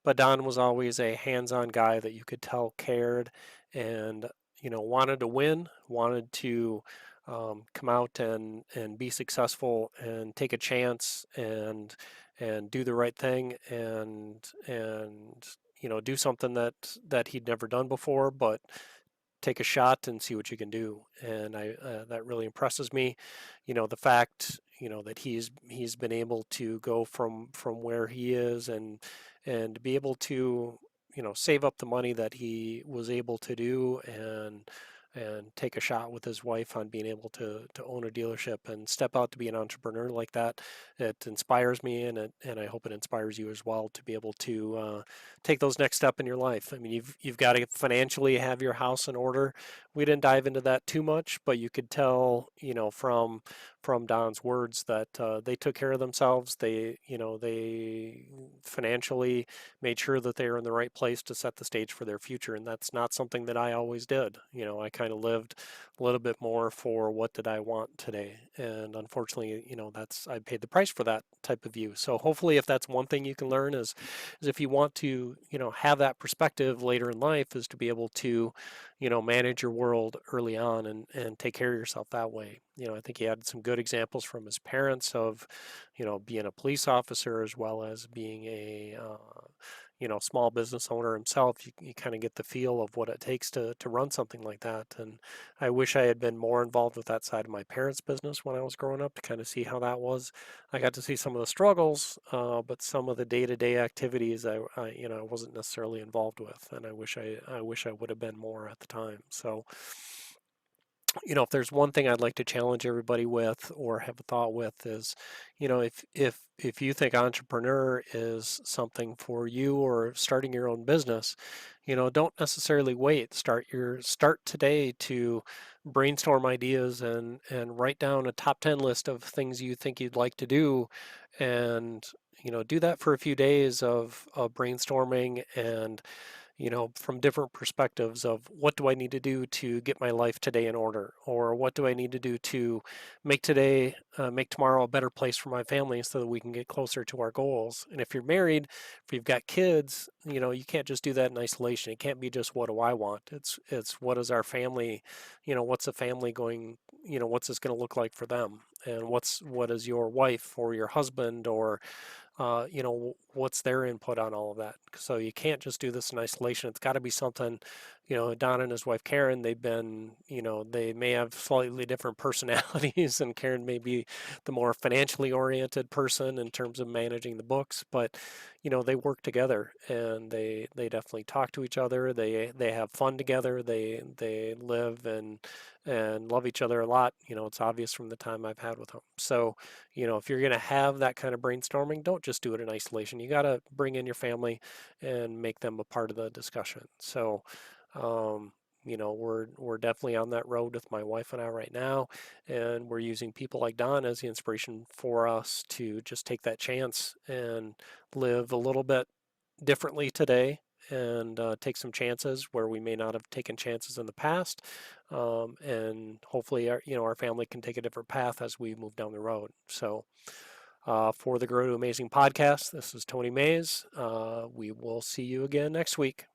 Speaker 1: But Don was always a hands on guy that you could tell cared and, wanted to win, wanted to come out and be successful and take a chance and do the right thing and do something that he'd never done before, but take a shot and see what you can do. And I that really impresses me. The fact that he's been able to go from where he is and be able to save up the money that he was able to do and take a shot with his wife on being able to own a dealership and step out to be an entrepreneur like that. It inspires me, and I hope it inspires you as well to be able to take those next step in your life. I mean, you've got to financially have your house in order. We didn't dive into that too much, but you could tell from Don's words that they took care of themselves. They financially made sure that they were in the right place to set the stage for their future, and that's not something that I always did. I kind of lived a little bit more for what did I want today, and unfortunately, that's I paid the price for that type of view. So hopefully, if that's one thing you can learn is if you want to have that perspective later in life, is to be able to manage your world early on and take care of yourself that way. I think he had some good examples from his parents of being a police officer as well as being a small business owner himself. You kind of get the feel of what it takes to run something like that. And I wish I had been more involved with that side of my parents' business when I was growing up to kind of see how that was. I got to see some of the struggles, but some of the day-to-day activities I wasn't necessarily involved with, and I wish I would have been more at the time. So if there's one thing I'd like to challenge everybody with or have a thought with is, if you think entrepreneur is something for you or starting your own business, don't necessarily wait. Start today to brainstorm ideas and write down a top 10 list of things you think you'd like to do and do that for a few days of brainstorming and from different perspectives of what do I need to do to get my life today in order, or what do I need to do to make tomorrow a better place for my family so that we can get closer to our goals. And if you're married, if you've got kids, you can't just do that in isolation. It can't be just what do I want. It's what is our family, what's the family going, what's this going to look like for them, and what is your wife or your husband or what's their input on all of that. So you can't just do this in isolation. It's got to be something, Don and his wife Karen, they've been, they may have slightly different personalities, and Karen may be the more financially oriented person in terms of managing the books, but they work together, and they definitely talk to each other. They have fun together. They live and love each other a lot. It's obvious from the time I've had with them. So if you're going to have that kind of brainstorming, don't just do it in isolation. You got to bring in your family and make them a part of the discussion. So, we're definitely on that road with my wife and I right now, and we're using people like Don as the inspiration for us to just take that chance and live a little bit differently today, and take some chances where we may not have taken chances in the past, and hopefully our family can take a different path as we move down the road. So for the Grow to Amazing podcast, this is Tony Mays. We will see you again next week.